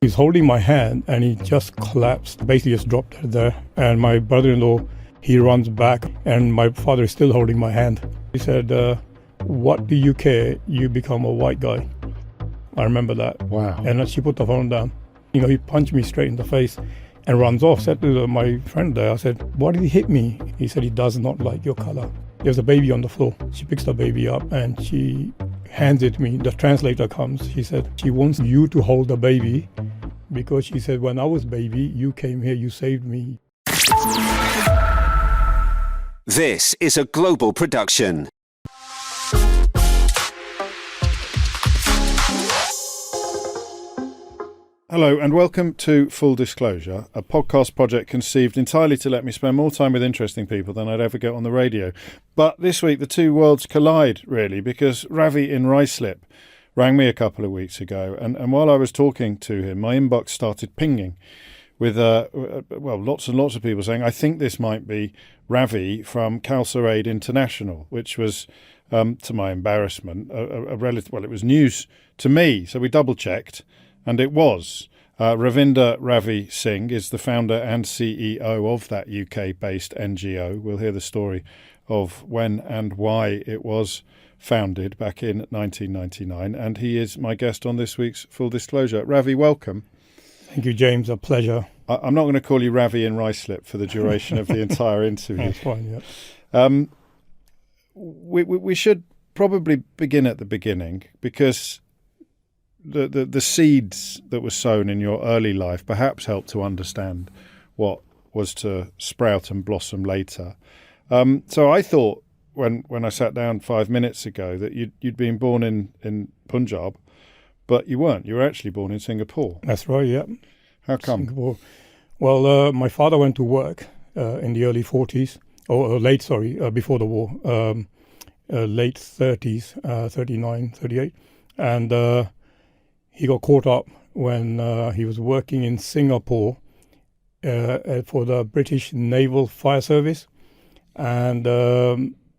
He's holding my hand and he just collapsed, basically just dropped it there. And my brother-in-law, he runs back and my father is still holding my hand. He said, what do you care? You become a white guy. I remember that. Wow. And she put the phone down. He punched me straight in the face and runs off. Said to my friend there, I said, why did he hit me? He said, he does not like your color. There's a baby on the floor. She picks the baby up and she hands it to me. The translator comes. She said, she wants you to hold the baby because she said, when I was baby, you came here, you saved me. This is a global production. Hello and welcome to Full Disclosure, a podcast project conceived entirely to let me spend more time with interesting people than I'd ever get on the radio. But this week the two worlds collide, really, because Ravi in Ruislip rang me a couple of weeks ago, and while I was talking to him, my inbox started pinging with lots and lots of people saying, I think this might be Ravi from Khalsa Aid International, which was, to my embarrassment, it was news to me. So we double-checked. And it was. Ravi Singh is the founder and CEO of that UK-based NGO. We'll hear the story of when and why it was founded back in 1999. And he is my guest on this week's Full Disclosure. Ravi, welcome. Thank you, James. A pleasure. I'm not going to call you Ravi in Ruislip for the duration of the entire interview. That's fine, yeah. We should probably begin at the beginning because the seeds that were sown in your early life perhaps help to understand what was to sprout and blossom later. So I thought when I sat down 5 minutes ago that you'd been born in Punjab, but you weren't. You were actually born in Singapore. That's right, yeah. How come? Singapore. Well, my father went to work in the early 40s, before the war, late 30s, 39, 38. And he got caught up when he was working in Singapore for the British Naval Fire Service. And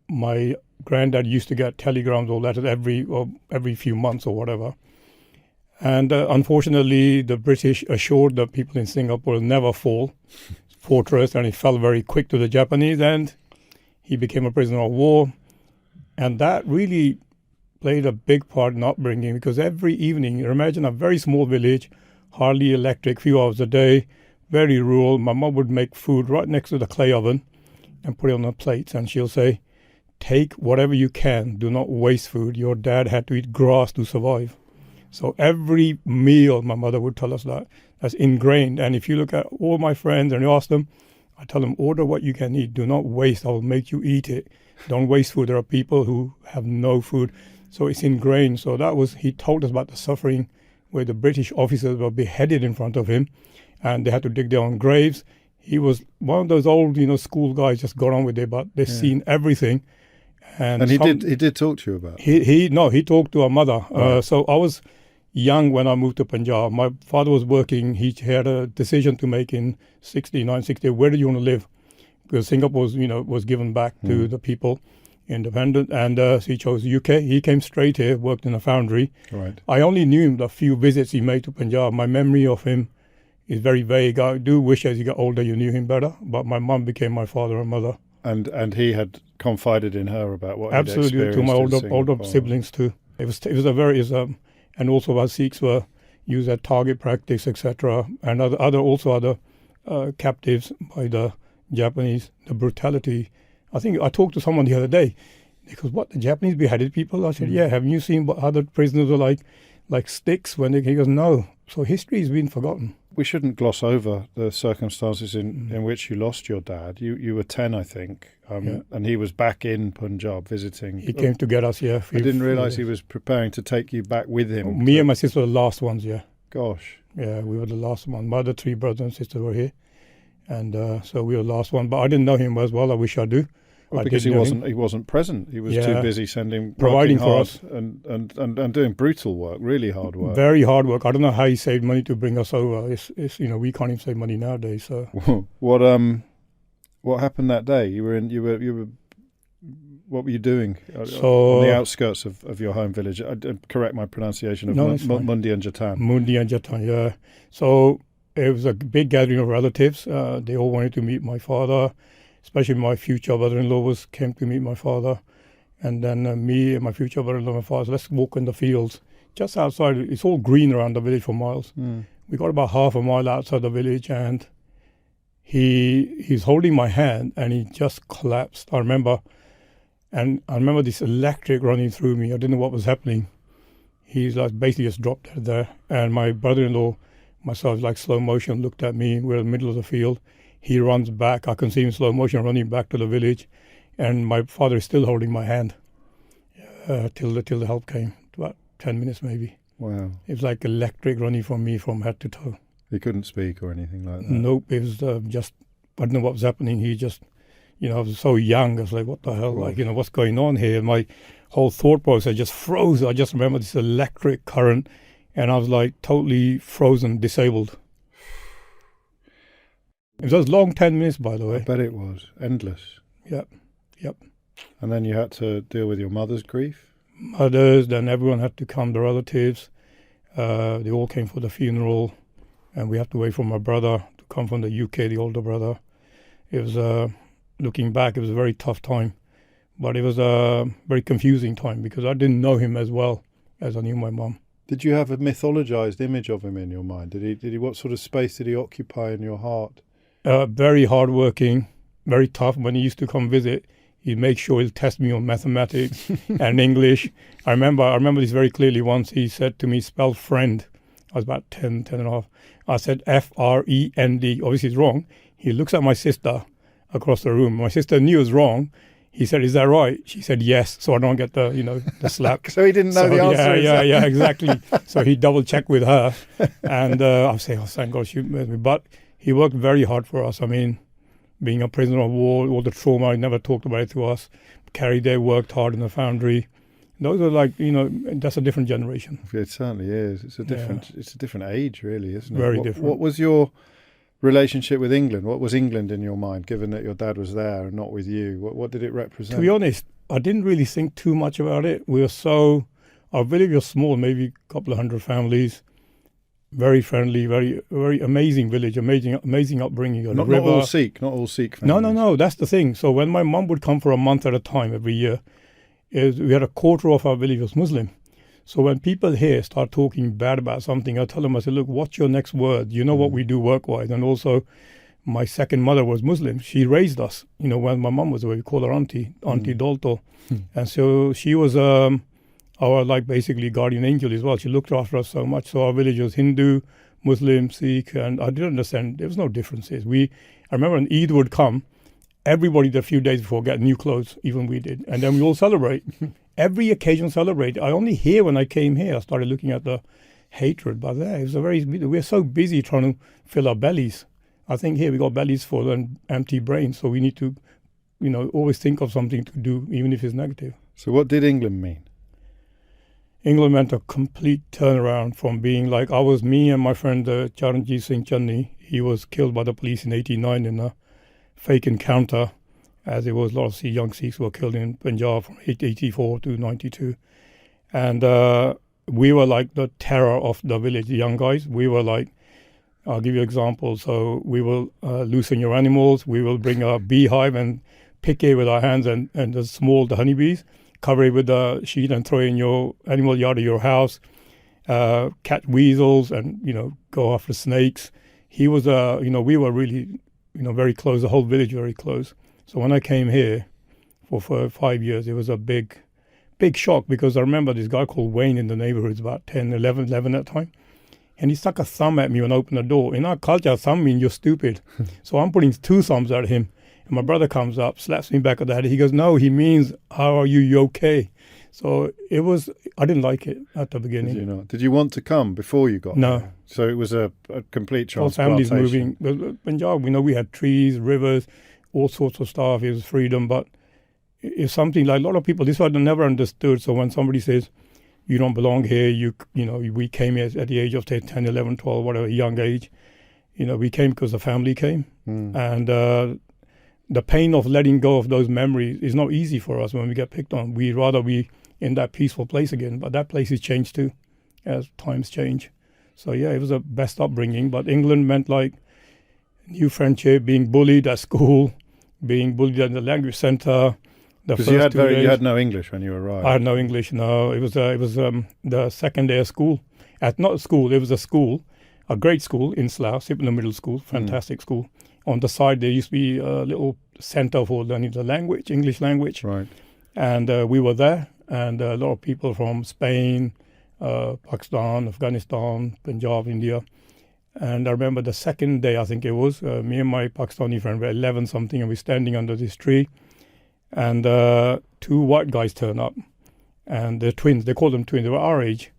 my granddad used to get telegrams or letters every few months or whatever. And unfortunately, the British assured the people in Singapore never fall fortress, and he fell very quick to the Japanese, and he became a prisoner of war. And that really played a big part in upbringing, because every evening, imagine a very small village, hardly electric, few hours a day, very rural. My mom would make food right next to the clay oven and put it on the plates, and she'll say, take whatever you can, do not waste food. Your dad had to eat grass to survive. So every meal, my mother would tell us that's ingrained. And if you look at all my friends and you ask them, I tell them, order what you can eat. Do not waste. I will make you eat it. Don't waste food. There are people who have no food. So it's ingrained. So he told us about the suffering where the British officers were beheaded in front of him and they had to dig their own graves. He was one of those old, school guys, just got on with it, but they've seen everything. And he did talk to you about it? He talked to our mother. Right. So I was young when I moved to Punjab. My father was working. He had a decision to make in 69, 60. Where do you want to live? Because Singapore was given back to the people, independent, and so he chose UK. He came straight here, worked in a foundry. Right. I only knew him the few visits he made to Punjab. My memory of him is very vague. I do wish as you got older you knew him better, but my mum became my father and mother. And he had confided in her about what absolutely he'd experienced to my older siblings too. It was a very and also our Sikhs were used at target practice, etc. And other captives by the Japanese. The brutality. I think I talked to someone the other day. Because what, the Japanese beheaded people? I said, yeah. Haven't you seen what other prisoners were like sticks when he goes, no. So history has been forgotten. We shouldn't gloss over the circumstances in which you lost your dad. You were 10, I think, and he was back in Punjab visiting. He came to get us, yeah. I didn't realise he was preparing to take you back with him. Me and my sister were the last ones, yeah. Gosh. Yeah, we were the last one. My other three brothers and sisters were here, and so we were the last one. But I didn't know him as well. I wish I do. Well, because he wasn't present. He was too busy providing for us and doing brutal work, really hard work. Very hard work. I don't know how he saved money to bring us over. It's we can't even save money nowadays. So what happened that day? You were What were you doing So, on the outskirts of your home village? Correct my pronunciation of Mundi and Jatan. Mundi and Jatan, yeah. So it was a big gathering of relatives. They all wanted to meet my father, especially my future brother-in-law came to meet my father. And then me and my future brother-in-law and my father, let's walk in the fields. Just outside, it's all green around the village for miles. We got about half a mile outside the village, and he's holding my hand, and he just collapsed. I remember this electric running through me. I didn't know what was happening. He's like basically just dropped dead there. And my brother-in-law, myself, like slow motion, looked at me. We're in the middle of the field. He runs back. I can see him in slow motion running back to the village. And my father is still holding my hand till the help came. About 10 minutes maybe. Wow. It was like electric running from me from head to toe. He couldn't speak or anything like that? Nope. It was just, I don't know what was happening. He just, I was so young. I was like, what the hell? Like, what's going on here? My whole thought process just froze. I just remember this electric current, and I was like totally frozen, disabled. It was a long 10 minutes, by the way. I bet it was. Endless. Yep. And then you had to deal with your mother's grief? Mothers, then everyone had to come, the relatives. They all came for the funeral, and we had to wait for my brother to come from the UK, the older brother. It was, looking back, it was a very tough time. But it was a very confusing time because I didn't know him as well as I knew my mum. Did you have a mythologized image of him in your mind? Did he? What sort of space did he occupy in your heart? Very hardworking, very tough. When he used to come visit, he'd make sure he'd test me on mathematics and English. I remember this very clearly. Once he said to me, spell friend. I was about 10 and a half. I said F-R-E-N-D. Obviously it's wrong. He looks at my sister across the room. My sister knew it was wrong. He said, is that right? She said, yes, so I don't get the slap. So he didn't know the answer. Yeah, exactly. So he double-checked with her. And I was saying, oh, thank God she met me. But he worked very hard for us. I mean, being a prisoner of war, all the trauma, he never talked about it to us. Carrie Day worked hard in the foundry. Those are like, that's a different generation. It certainly is. It's a different age, really, isn't it? Very different. What was your relationship with England? What was England in your mind, given that your dad was there and not with you? What did it represent? To be honest, I didn't really think too much about it. Our village was small, maybe a couple of hundred families. Very friendly, very very amazing village, amazing upbringing. Not all Sikh families. No, that's the thing. So when my mum would come for a month at a time every year, we had a quarter of our village was Muslim. So when people here start talking bad about something, I tell them, I say, look, what's your next word? You know what we do work-wise. And also, my second mother was Muslim. She raised us. When my mum was away, we call her Auntie Dolto. And so she was our basically guardian angel as well. She looked after us so much. So our village was Hindu, Muslim, Sikh, and I didn't understand. There was no differences. I remember when Eid would come, everybody the few days before got new clothes, even we did. And then we all celebrate. Every occasion celebrate. I only when I came here, I started looking at the hatred. But there, it was we're so busy trying to fill our bellies. I think here we got bellies full and empty brains. So we need to, always think of something to do, even if it's negative. So what did England mean? England meant a complete turnaround from being like, me and my friend Charanjit Singh Channi. He was killed by the police in 89 in a fake encounter, as it was a lot of young Sikhs were killed in Punjab from 84 to 92. And we were like the terror of the village, the young guys. We were like, I'll give you an example. So we will loosen your animals. We will bring a beehive and pick it with our hands and the honeybees, cover it with a sheet and throw it in your animal yard of your house, catch weasels and, go after snakes. He was, we were really, very close, the whole village very close. So when I came here for 5 years, it was a big shock because I remember this guy called Wayne in the neighborhood, it's about 11 at the time. And he stuck a thumb at me when I opened the door. In our culture, thumb means you're stupid. So I'm putting 2 thumbs at him. And my brother comes up, slaps me back at the head. He goes, no, he means, how are you? You okay? So I didn't like it at the beginning. Did you not? Did you want to come before you got No. there? So it was a complete transplantation. All families moving. Punjab, we had trees, rivers, all sorts of stuff. It was freedom. But it's something like a lot of people, this I never understood. So when somebody says, you don't belong here, we came here at the age of 10, 11, 12, whatever, young age. We came because the family came. And the pain of letting go of those memories is not easy for us when we get picked on. We'd rather be in that peaceful place again, but that place has changed too as times change. So yeah, it was the best upbringing, but England meant like new friendship, being bullied at school, being bullied at the language centre. Because you had no English when you arrived. I had no English. No, it was the second day of school. Not a school, it was a school, a great school in Slough, Sipner Middle School, fantastic school. On the side there used to be a little centre for learning the language, English language. Right. And we were there, and a lot of people from Spain, Pakistan, Afghanistan, Punjab, India. And I remember the second day, I think it was, me and my Pakistani friend were 11 something, and we're standing under this tree. And 2 white guys turn up, and they're twins. They call them twins. They were our age.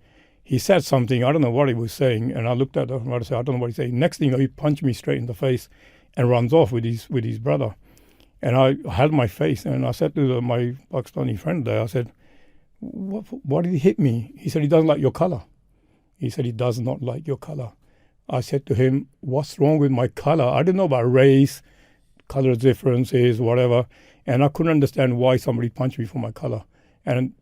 He said something. I don't know what he was saying, and I looked at him and I said, I don't know what he's saying. Next thing you know, he punched me straight in the face and runs off with his brother. And I held my face, and I said to my Pakistani friend there, I said, why did he hit me? He said, he doesn't like your colour. He said, he does not like your colour. I said to him, what's wrong with my colour? I didn't know about race, colour differences, whatever. And I couldn't understand why somebody punched me for my colour. And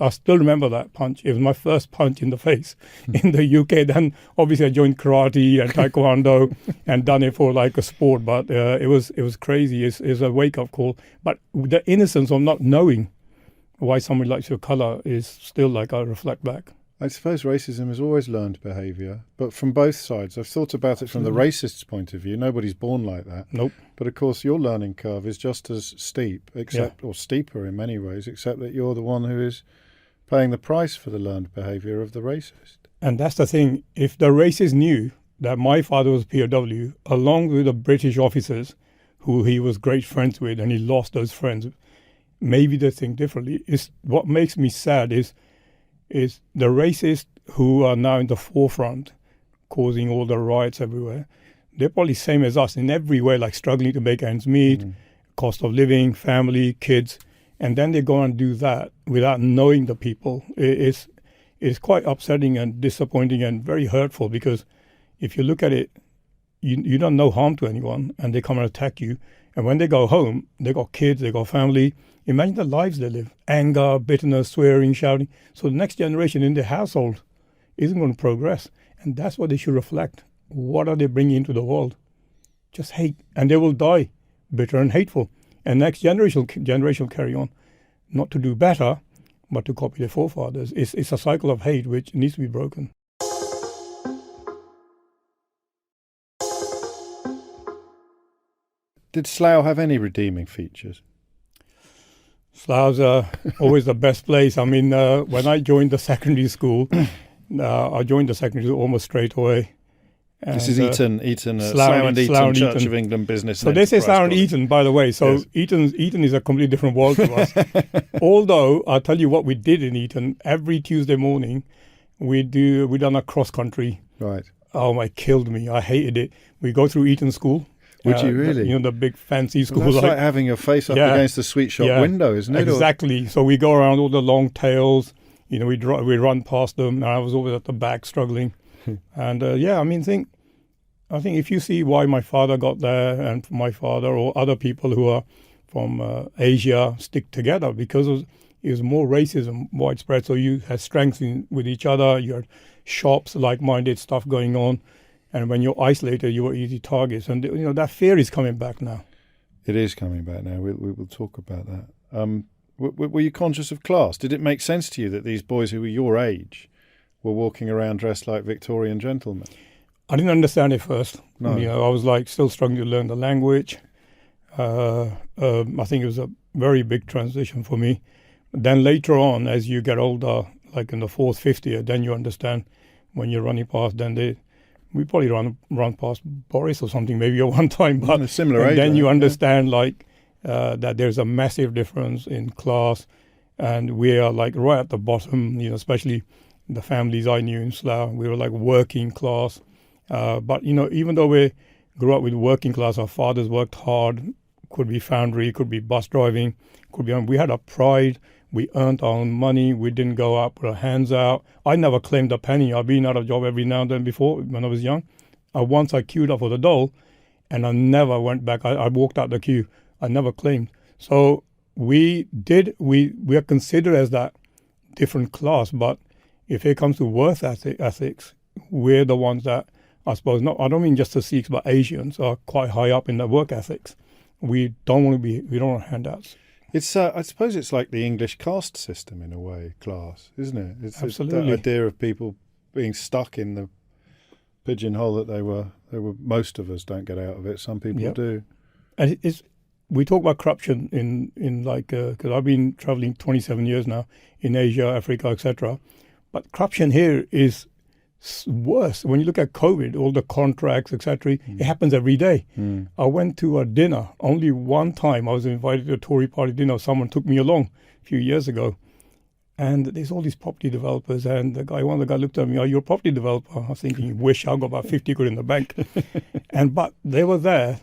I still remember that punch. It was my first punch in the face in the UK. Then obviously I joined karate and taekwondo and done it for like a sport. But it was crazy. It's a wake-up call. But the innocence of not knowing why somebody likes your colour is still like I reflect back. I suppose racism is always learned behaviour, but from both sides. I've thought about it from the racist's point of view. Nobody's born like that. Nope. But of course, your learning curve is just as steep, or steeper in many ways, except that you're the one who is paying the price for the learned behaviour of the racist. And that's the thing. If the racist knew that my father was POW, along with the British officers who he was great friends with, and he lost those friends, maybe they think differently. What makes me sad is the racists who are now in the forefront, causing all the riots everywhere. They're probably same as us in every way, like struggling to make ends meet, cost of living, family, kids, and then they go and do that without knowing the people. It's quite upsetting and disappointing and very hurtful, because if you look at it, you don't know harm to anyone, and they come and attack you. And when they go home, they got kids, they got family. Imagine the lives they live. Anger, bitterness, swearing, shouting. So the next generation in their household isn't going to progress. And that's what they should reflect. What are they bringing into the world? Just hate. And they will die bitter and hateful. And next generation will carry on. Not to do better, but to copy their forefathers. It's a cycle of hate which needs to be broken. Did Slough have any redeeming features? Slough's always the best place. I mean, when I joined the secondary school, I joined the secondary school almost straight away. And, this is Eton, Slough and Eton, Church of England Business. So they say Slough and Eton, by the way. So yes. Eton is a completely different world to us. Although, I'll tell you what we did in Eton. Every Tuesday morning, we done a cross country. Right. Oh, it killed me. I hated it. We go through Eton School. Would you really? The big fancy school. Well, that's like having your face up against the sweet shop window, isn't it? Exactly. So we go around all the long tails. We run past them. And I was always at the back struggling. And I think if you see why my father got there, and my father or other people who are from Asia stick together, because it was more racism widespread. So you had strength with each other. You had shops, like-minded stuff going on. And when you're isolated, you were easy targets. And, that fear is coming back now. It is coming back now. We will talk about that. Were you conscious of class? Did it make sense to you that these boys who were your age were walking around dressed like Victorian gentlemen? I didn't understand it first. No. I was still struggling to learn the language. I think it was a very big transition for me. Then later on, as you get older, like in the 4th, 5th year, then you understand when you're running past, we probably run past Boris or something maybe at one time, but a similar age. Then you understand that there's a massive difference in class, and we are like right at the bottom. Especially the families I knew in Slough, we were like working class. But even though we grew up with working class, our fathers worked hard. Could be foundry, could be bus driving, we had a pride. We earned our own money. We didn't go out with our hands out. I never claimed a penny. I've been out of job every now and then before when I was young. Once I queued up for the dole, and I never went back. I walked out the queue. I never claimed. So we are considered as that different class, but if it comes to work ethics, we're the ones that, I suppose, I don't mean just the Sikhs, but Asians are quite high up in their work ethics. We don't want to handouts. It's I suppose it's like the English caste system in a way, class, isn't it? It's Absolutely. that idea of people being stuck in the pigeonhole that they were. Most of us don't get out of it. Some people do. And we talk about corruption in like, because I've been traveling 27 years now in Asia, Africa, etc. But corruption here is worse. When you look at COVID, all the contracts, etc., it happens every day. I went to a dinner only one time. I was invited to a Tory party dinner. Someone took me along a few years ago. And there's all these property developers. And one of the guys looked at me, "Are you a property developer?" I was thinking, wish I've got about 50 quid in the bank. But they were there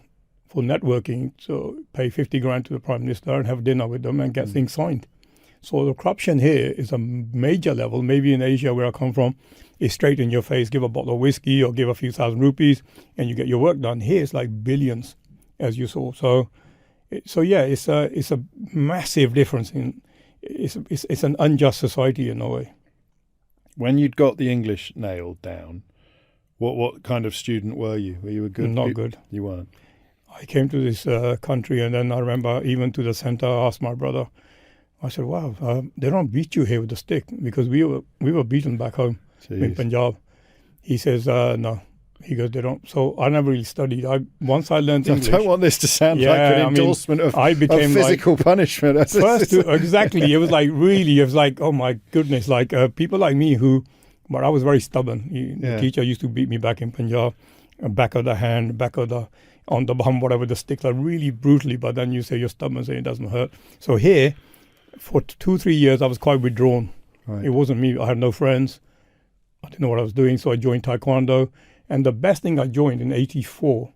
for networking, so pay 50 grand to the Prime Minister and have dinner with them and get things signed. So the corruption here is a major level. Maybe in Asia, where I come from, it's straight in your face. Give a bottle of whiskey or give a few thousand rupees and you get your work done. Here it's like billions, as you saw. So yeah, it's a massive difference. It's an unjust society in a way. When you'd got the English nailed down, what kind of student were you? Were you a good? Not good. You weren't. I came to this country, and then I remember even to the centre, I asked my brother. I said, "Wow, they don't beat you here with a stick," because we were beaten back home in Punjab. He says, "No." He goes, "They don't." So I never really studied. Once I learned English. I don't want this to sound like an endorsement of physical punishment. Exactly. It was like, oh my goodness, like people like me but I was very stubborn. The teacher used to beat me back in Punjab, back of the hand, on the bum, whatever, the stick, like really brutally. But then you say you're stubborn, so it doesn't hurt. So here, for 2-3 years, I was quite withdrawn. Right. It wasn't me. I had no friends. I didn't know what I was doing, so I joined Taekwondo. And the best thing I joined in '84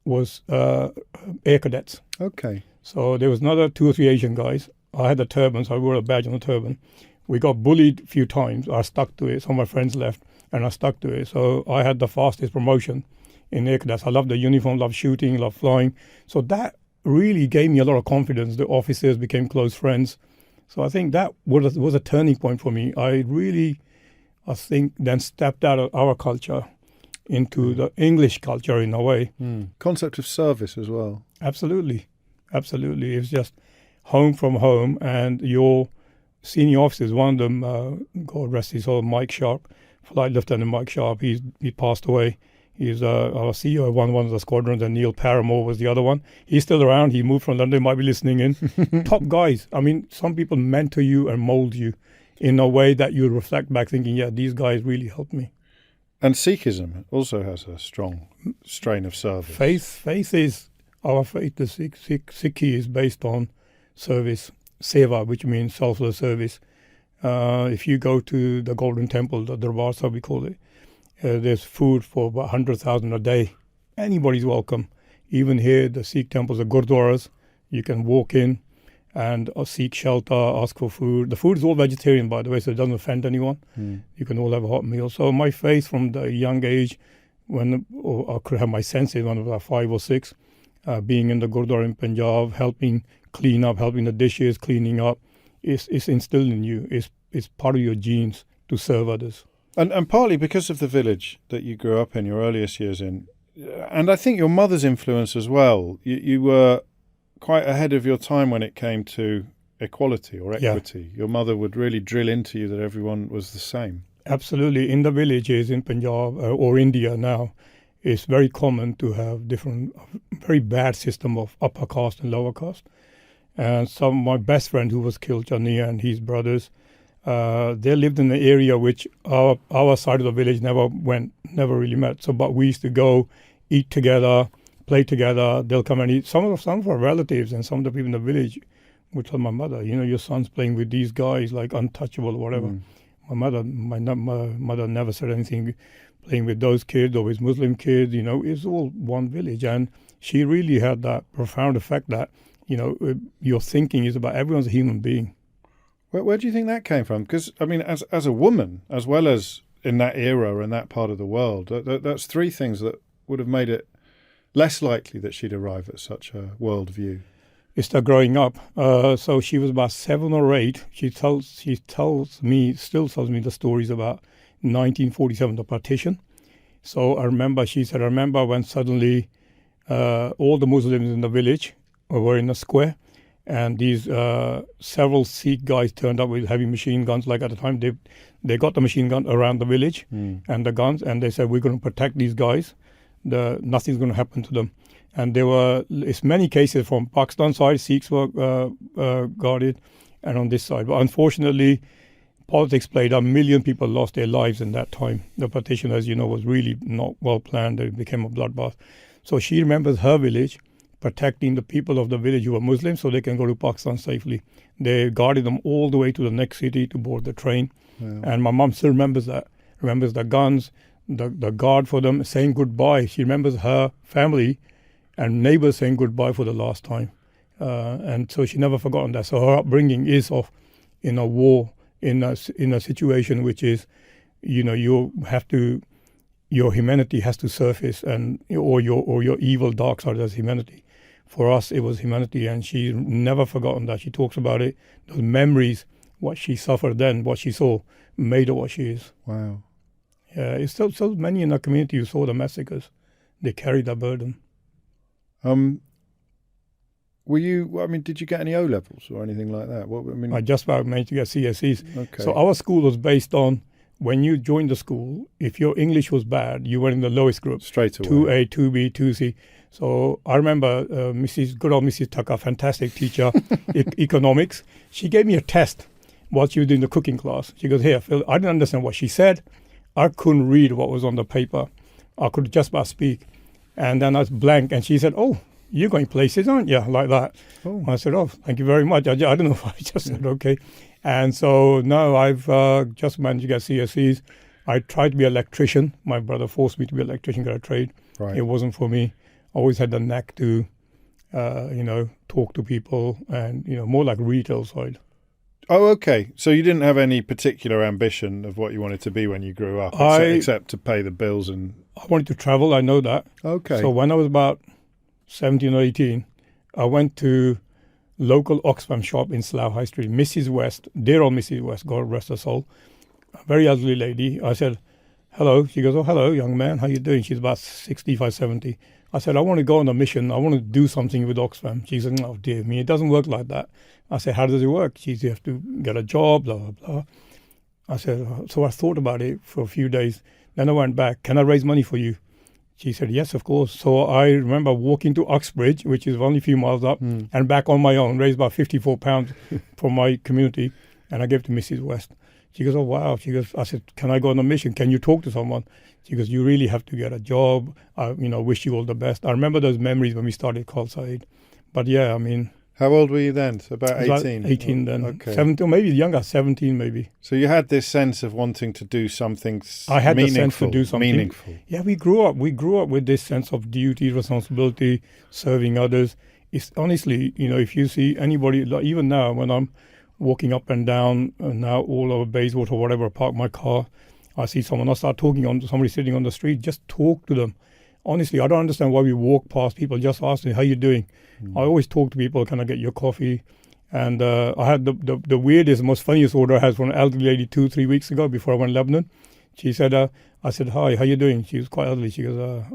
was Air Cadets. Okay. So there was another 2 or 3 Asian guys. I had a turban, so I wore a badge on the turban. We got bullied a few times. I stuck to it. Some of my friends left, and I stuck to it. So I had the fastest promotion in Air Cadets. I loved the uniform, loved shooting, loved flying. So that really gave me a lot of confidence. The officers became close friends. So I think that was a turning point for me. I think, then stepped out of our culture into the English culture in a way. Concept of service as well. Absolutely. It's just home from home, and your senior officers, one of them, God rest his soul, Mike Sharp, Flight Lieutenant Mike Sharp, he passed away. He's our CEO of one of the squadrons, and Neil Paramore was the other one. He's still around. He moved from London, might be listening in. Top guys. I mean, some people mentor you and mold you in a way that you reflect back thinking, yeah, these guys really helped me. And Sikhism also has a strong strain of service. Faith is our faith. The Sikhi is based on service, seva, which means selfless service. If you go to the Golden Temple, the Darbar, so we call it, there's food for about 100,000 a day. Anybody's welcome. Even here, the Sikh temples are gurdwaras. You can walk in and seek shelter, ask for food. The food is all vegetarian, by the way, so it doesn't offend anyone. You can all have a hot meal. So my faith from the young age, when I could have my senses when I was about 5 or 6, being in the Gurdwara in Punjab, helping clean up, helping the dishes, cleaning up, is instilled in you. It's part of your genes to serve others. And partly because of the village that you grew up in, your earliest years in, and I think your mother's influence as well. You were quite ahead of your time when it came to equality or equity. Yeah. Your mother would really drill into you that everyone was the same. Absolutely. In the villages in Punjab or India now, it's very common to have very bad system of upper caste and lower caste. And my best friend who was killed, Chania, and his brothers, they lived in an area which our side of the village never really met. So, but we used to go eat together, play together. They'll come and eat. Some of our relatives and some of the people in the village would tell my mother, your son's playing with these guys, like untouchable or whatever. My mother never said anything playing with those kids or with Muslim kids. It's all one village. And she really had that profound effect that, your thinking is about everyone's a human being. Where do you think that came from? Because, I mean, as a woman, as well as in that era and that part of the world, that's 3 things that would have made it less likely that she'd arrive at such a worldview. started growing up. So she was about 7 or 8. She still tells me the stories about 1947, the partition. So I remember, she said, I remember when suddenly all the Muslims in the village were in a square, and these several Sikh guys turned up with heavy machine guns. Like at the time, they got the machine gun around the village and the guns, and they said, we're going to protect these guys. Nothing's going to happen to them. And there were many cases from Pakistan side, Sikhs were guarded, and on this side. But unfortunately, politics played out. 1 million people lost their lives in that time. The partition, as you know, was really not well planned. It became a bloodbath. So she remembers her village protecting the people of the village who were Muslims so they can go to Pakistan safely. They guarded them all the way to the next city to board the train. Yeah. And my mom still remembers that. Remembers the guns, the guard for them, saying goodbye. She remembers her family and neighbors saying goodbye for the last time. And so she never forgotten that. So her upbringing is in a war, in a situation which is, you have to, your humanity has to surface, or your evil dark side as humanity. For us, it was humanity, and she's never forgotten that. She talks about it, those memories, what she suffered then, what she saw, made her what she is. Wow. Yeah, it's so many in our community who saw the massacres. They carried that burden. Were you? I mean, did you get any O levels or anything like that? I just about managed to get CSEs. Okay. So our school was based on, when you joined the school, if your English was bad, you were in the lowest group. Straight away. 2A, 2B, 2C. So I remember good old Mrs. Tucker, fantastic teacher, economics. She gave me a test while she was doing the cooking class. She goes, here, Phil, I didn't understand what she said. I couldn't read what was on the paper. I could just about speak. And then I was blank. And she said, oh, you're going places, aren't you? Like that. Oh. I said, oh, thank you very much. I don't know if I just said okay. And so now I've just managed to get CSEs. I tried to be an electrician. My brother forced me to be an electrician, get a trade. Right. It wasn't for me. I always had the knack to, talk to people and, more like retail side. Oh, okay. So you didn't have any particular ambition of what you wanted to be when you grew up, except to pay the bills and... I wanted to travel, I know that. Okay. So when I was about 17 or 18, I went to local Oxfam shop in Slough High Street, Mrs. West, dear old Mrs. West, God rest her soul, a very elderly lady. I said, hello. She goes, oh, hello, young man, how you doing? She's about 65, 70. I said, I want to go on a mission. I want to do something with Oxfam. She said, oh, dear me, it doesn't work like that. I said, how does it work? She said, you have to get a job, blah, blah, blah. I said, so I thought about it for a few days. Then I went back, can I raise money for you? She said, yes, of course. So I remember walking to Uxbridge, which is only a few miles up, and back on my own, raised about £54 for my community, and I gave it to Mrs. West. She goes, oh, wow. She goes, I said, can I go on a mission? Can you talk to someone? She goes, you really have to get a job. I wish you all the best. I remember those memories when we started Khalsa Aid. But yeah, I mean... How old were you then? So about 18? 18 then. Okay. 17, or maybe younger, 17 maybe. So you had this sense of wanting to do something I had the sense to do something meaningful. Yeah, we grew up with this sense of duty, responsibility, serving others. It's honestly, if you see anybody, like even now when I'm walking up and down, now all over Bayswater or whatever, I park my car, I see someone, I start talking on somebody sitting on the street, just talk to them. Honestly, I don't understand why we walk past people, just ask them, how you doing? I always talk to people, can I get your coffee? And I had the weirdest, most funniest order I had from an elderly lady 2-3 weeks ago before I went to Lebanon. She said, I said, hi, how you doing? She was quite elderly. She goes,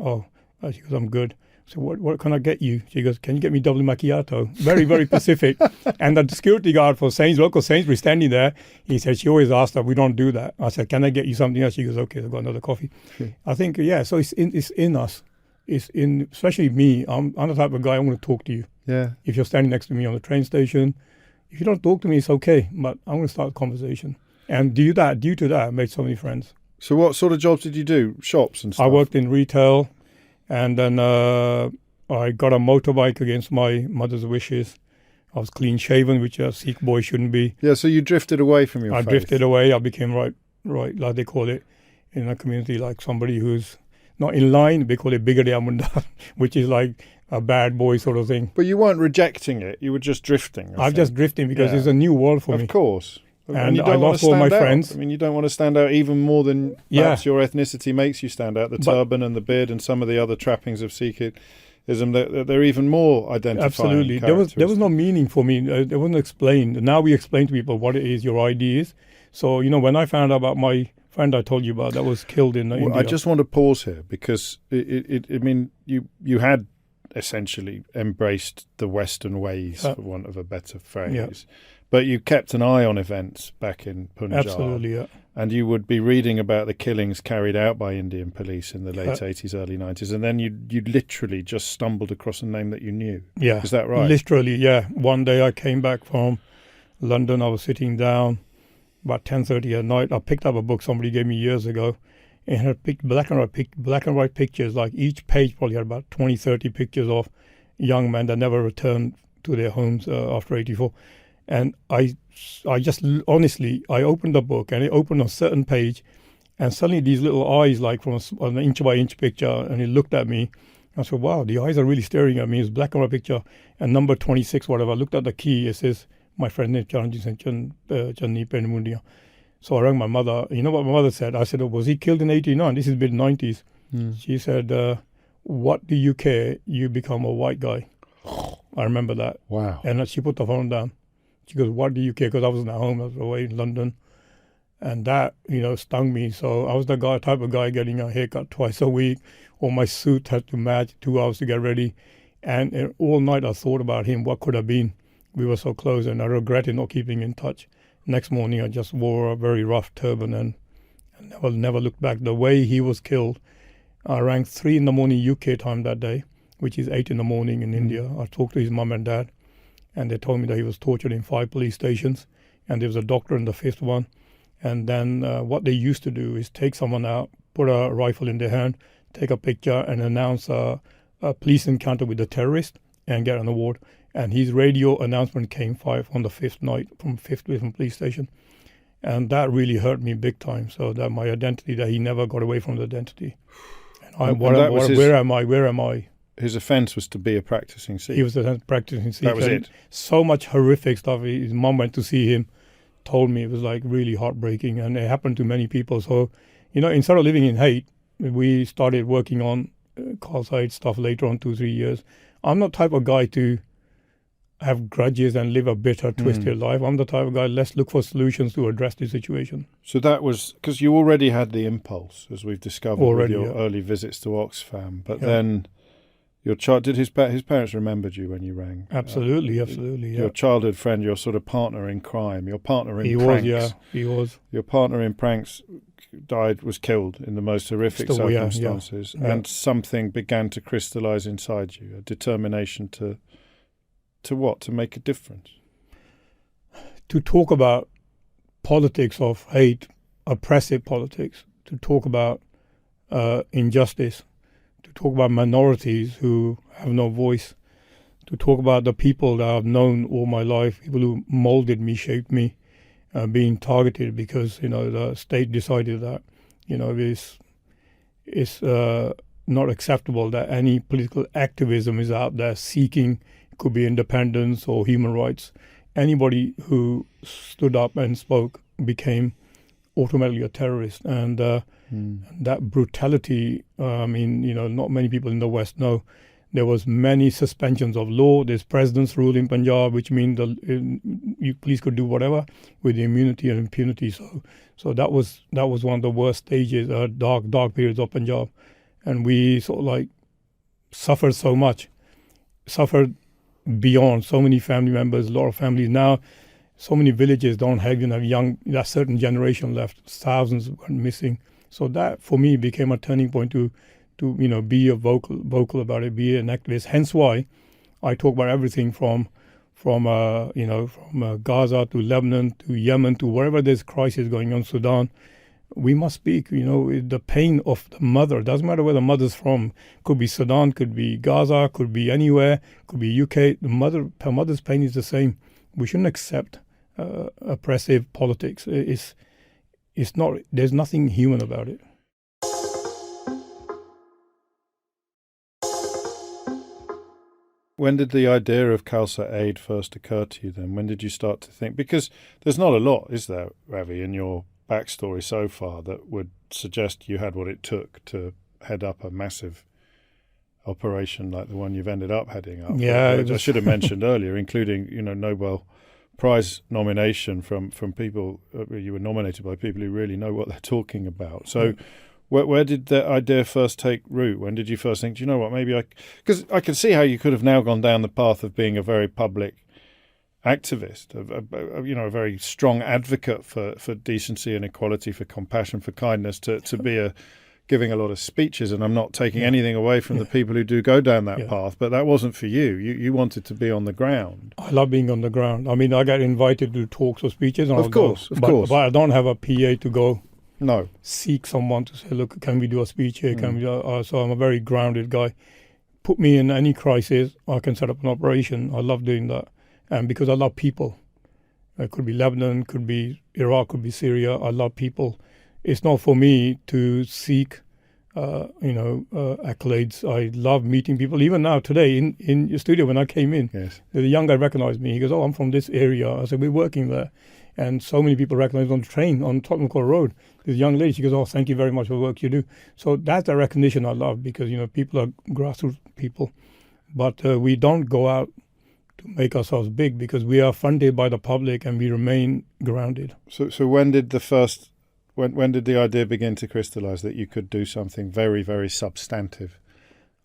she goes, I'm good. So what can I get you? She goes, can you get me double macchiato? Very, very Pacific. And the security guard for local Sainsbury standing there, he said, she always asked her, we don't do that. I said, can I get you something else? She goes, okay, I've got another coffee. I think, so it's in us. It's in, especially me. I'm the type of guy, I want to talk to you. Yeah. If you're standing next to me on the train station, if you don't talk to me, it's okay. But I'm going to start a conversation. And due to that, I made so many friends. So what sort of jobs did you do? Shops and stuff? I worked in retail. And then I got a motorbike against my mother's wishes. I was clean shaven, which a Sikh boy shouldn't be. Yeah, so you drifted away from your faith. I drifted away. I became right, like they call it in a community, like somebody who's not in line. They call it Bigadiyamunda, which is like a bad boy sort of thing. But you weren't rejecting it. You were just drifting. I'm just drifting because it's a new world for me. Of course. And you don't I lost all my friends. I mean, you don't want to stand out even more than perhaps your ethnicity makes you stand out. The turban and the beard and some of the other trappings of Sikh that they're even more identifying. Absolutely. There was no meaning for me. It wasn't explained. Now we explain to people what it is, your ID is. So, when I found out about my friend I told you about that was killed in India. I just want to pause here because, you had essentially embraced the Western ways, for want of a better phrase. But you kept an eye on events back in Punjab. Absolutely, yeah. And you would be reading about the killings carried out by Indian police in the late 80s, early 90s. And then you literally just stumbled across a name that you knew. Yeah. Is that right? Literally, yeah. One day I came back from London. I was sitting down about 10:30 at night. I picked up a book somebody gave me years ago. It had black and white pictures. Like each page probably had about 20, 30 pictures of young men that never returned to their homes after 84. And I just honestly, I opened the book and it opened on a certain page, and suddenly these little eyes, like from an inch by inch picture, and it looked at me. I said, "Wow, the eyes are really staring at me." It's black and white picture, and number 26, whatever. I looked at the key. It says, "My friend name Channi Penmundia." So I rang my mother. You know what my mother said? I said, "Oh, was he killed in 89? This is mid-90s." She said, "What do you care? You become a white guy." I remember that. Wow. And she put the phone down. She goes, "What do you care?" Because I wasn't at home. I was away in London. And that, stung me. So I was the type of guy getting a haircut twice a week, or my suit had to match 2 hours to get ready. And all night I thought about him, what could have been. We were so close, and I regretted not keeping in touch. Next morning I just wore a very rough turban and never looked back. The way he was killed, I rang 3 a.m. UK time that day, which is 8 a.m. in India. I talked to his mum and dad, and they told me that he was tortured in 5 police stations, and there was a doctor in the 5th one. And then what they used to do is take someone out, put a rifle in their hand, take a picture, and announce a police encounter with the terrorist and get an award. And his radio announcement came on the 5th night from 5th different police station. And that really hurt me big time. So that my identity, that he never got away from the identity. And where am I? His offence was to be a practicing Sikh. He was a practicing Sikh. That was it. So much horrific stuff. His mum went to see him, told me it was like really heartbreaking, and it happened to many people. So, instead of living in hate, we started working on Khalsa Aid stuff later on, 2-3 years. I'm not the type of guy to have grudges and live a bitter, twisted life. I'm the type of guy, let's look for solutions to address the situation. So that was, because you already had the impulse, as we've discovered with your early visits to Oxfam, but then your child, did his parents remembered you when you rang? Absolutely. Your childhood friend, your sort of partner in crime, your partner in pranks. He was. Your partner in pranks was killed in the most horrific circumstances, and something began to crystallise inside you, a determination to what? To make a difference? To talk about politics of hate, oppressive politics, to talk about injustice, to talk about minorities who have no voice, to talk about the people that I've known all my life, people who molded me, shaped me, being targeted because, the state decided that, it's not acceptable that any political activism is out there seeking, could be independence or human rights. Anybody who stood up and spoke became automatically a terrorist. And that brutality, not many people in the West know. There was many suspensions of law. There's president's rule in Punjab, which means police could do whatever with immunity and impunity. So that was one of the worst stages, dark periods of Punjab. And we sort of like suffered so much, suffered beyond. So many family members, a lot of families now, so many villages don't have that certain generation left. Thousands went missing. So that for me became a turning point to be a vocal about it, be an activist. Hence why I talk about everything from Gaza to Lebanon to Yemen to wherever there's crisis going on, Sudan. We must speak, the pain of the mother. Doesn't matter where the mother's from. Could be Sudan, could be Gaza, could be anywhere, could be UK. Her mother's pain is the same. We shouldn't accept oppressive politics. It's not. There's nothing human about it. When did the idea of Khalsa Aid first occur to you then? When did you start to think? Because there's not a lot, is there, Ravi, in your backstory so far that would suggest you had what it took to head up a massive operation like the one you've ended up heading up. Yeah, which I should have mentioned earlier, including Nobel Prize nomination from people. You were nominated by people who really know what they're talking about. So, where did that idea first take root? When did you first think, do you know what, maybe because I can see how you could have now gone down the path of being a very public activist, a very strong advocate for decency and equality, for compassion, for kindness, to be giving a lot of speeches. And I'm not taking anything away from the people who do go down that path, but that wasn't for you. You wanted to be on the ground. I love being on the ground. I mean, I get invited to talks or speeches, and of course. But I don't have a PA to go. No. Seek someone to say, look, can we do a speech here? Can we? So I'm a very grounded guy. Put me in any crisis, I can set up an operation. I love doing that. And because I love people. It could be Lebanon, could be Iraq, could be Syria. I love people. It's not for me to seek, accolades. I love meeting people. Even now, today, in your studio, when I came in, the young guy recognized me. He goes, I'm from this area. I said, we're working there. And so many people recognize on the train, on Tottenham Court Road. This young lady, she goes, thank you very much for the work you do. So that's the recognition I love, because, people are grassroots people. But we don't go out to make ourselves big, because we are funded by the public and we remain grounded. So when did when did the idea begin to crystallize that you could do something very, very substantive?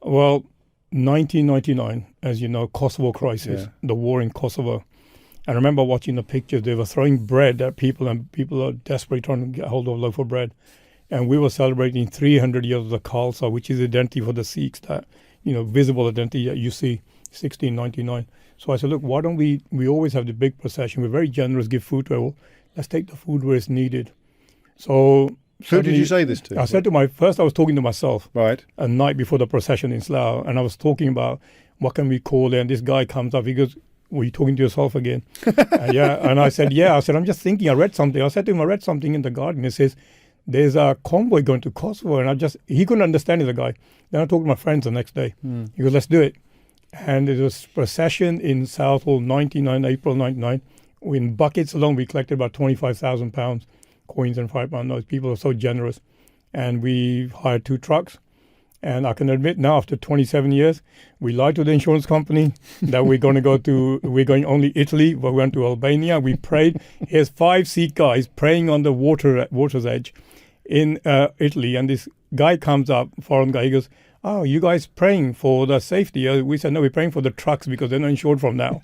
Well, 1999, as you know, Kosovo crisis, the war in Kosovo. I remember watching the pictures. They were throwing bread at people, and people are desperately trying to get hold of a loaf of bread. And we were celebrating 300 years of the Khalsa, which is identity for the Sikhs, that, visible identity that you see, 1699. So I said, look, why don't we always have the big procession. We're very generous, give food to all. Let's take the food where it's needed. So who did you say this to? I said to first I was talking to myself. Right. A night before the procession in Slough, and I was talking about what can we call it, and this guy comes up, he goes, were you talking to yourself again? And I said, I said, I'm just thinking, I read something. I said to him, I read something in the Guardian. It says, there's a convoy going to Kosovo, and he couldn't understand it, the guy. Then I talked to my friends the next day. He goes, let's do it. And it was procession in Southall, April 99. In buckets alone, we collected about £25,000 coins and £5 notes. People are so generous. And we hired 2 trucks. And I can admit now, after 27 years, we lied to the insurance company that we're going only Italy. We went to Albania. We prayed. Here's 5 Sikh guys praying on the water's edge in Italy. And this guy comes up, foreign guy, he goes, oh, you guys praying for the safety? We said, no, we're praying for the trucks because they're not insured from now.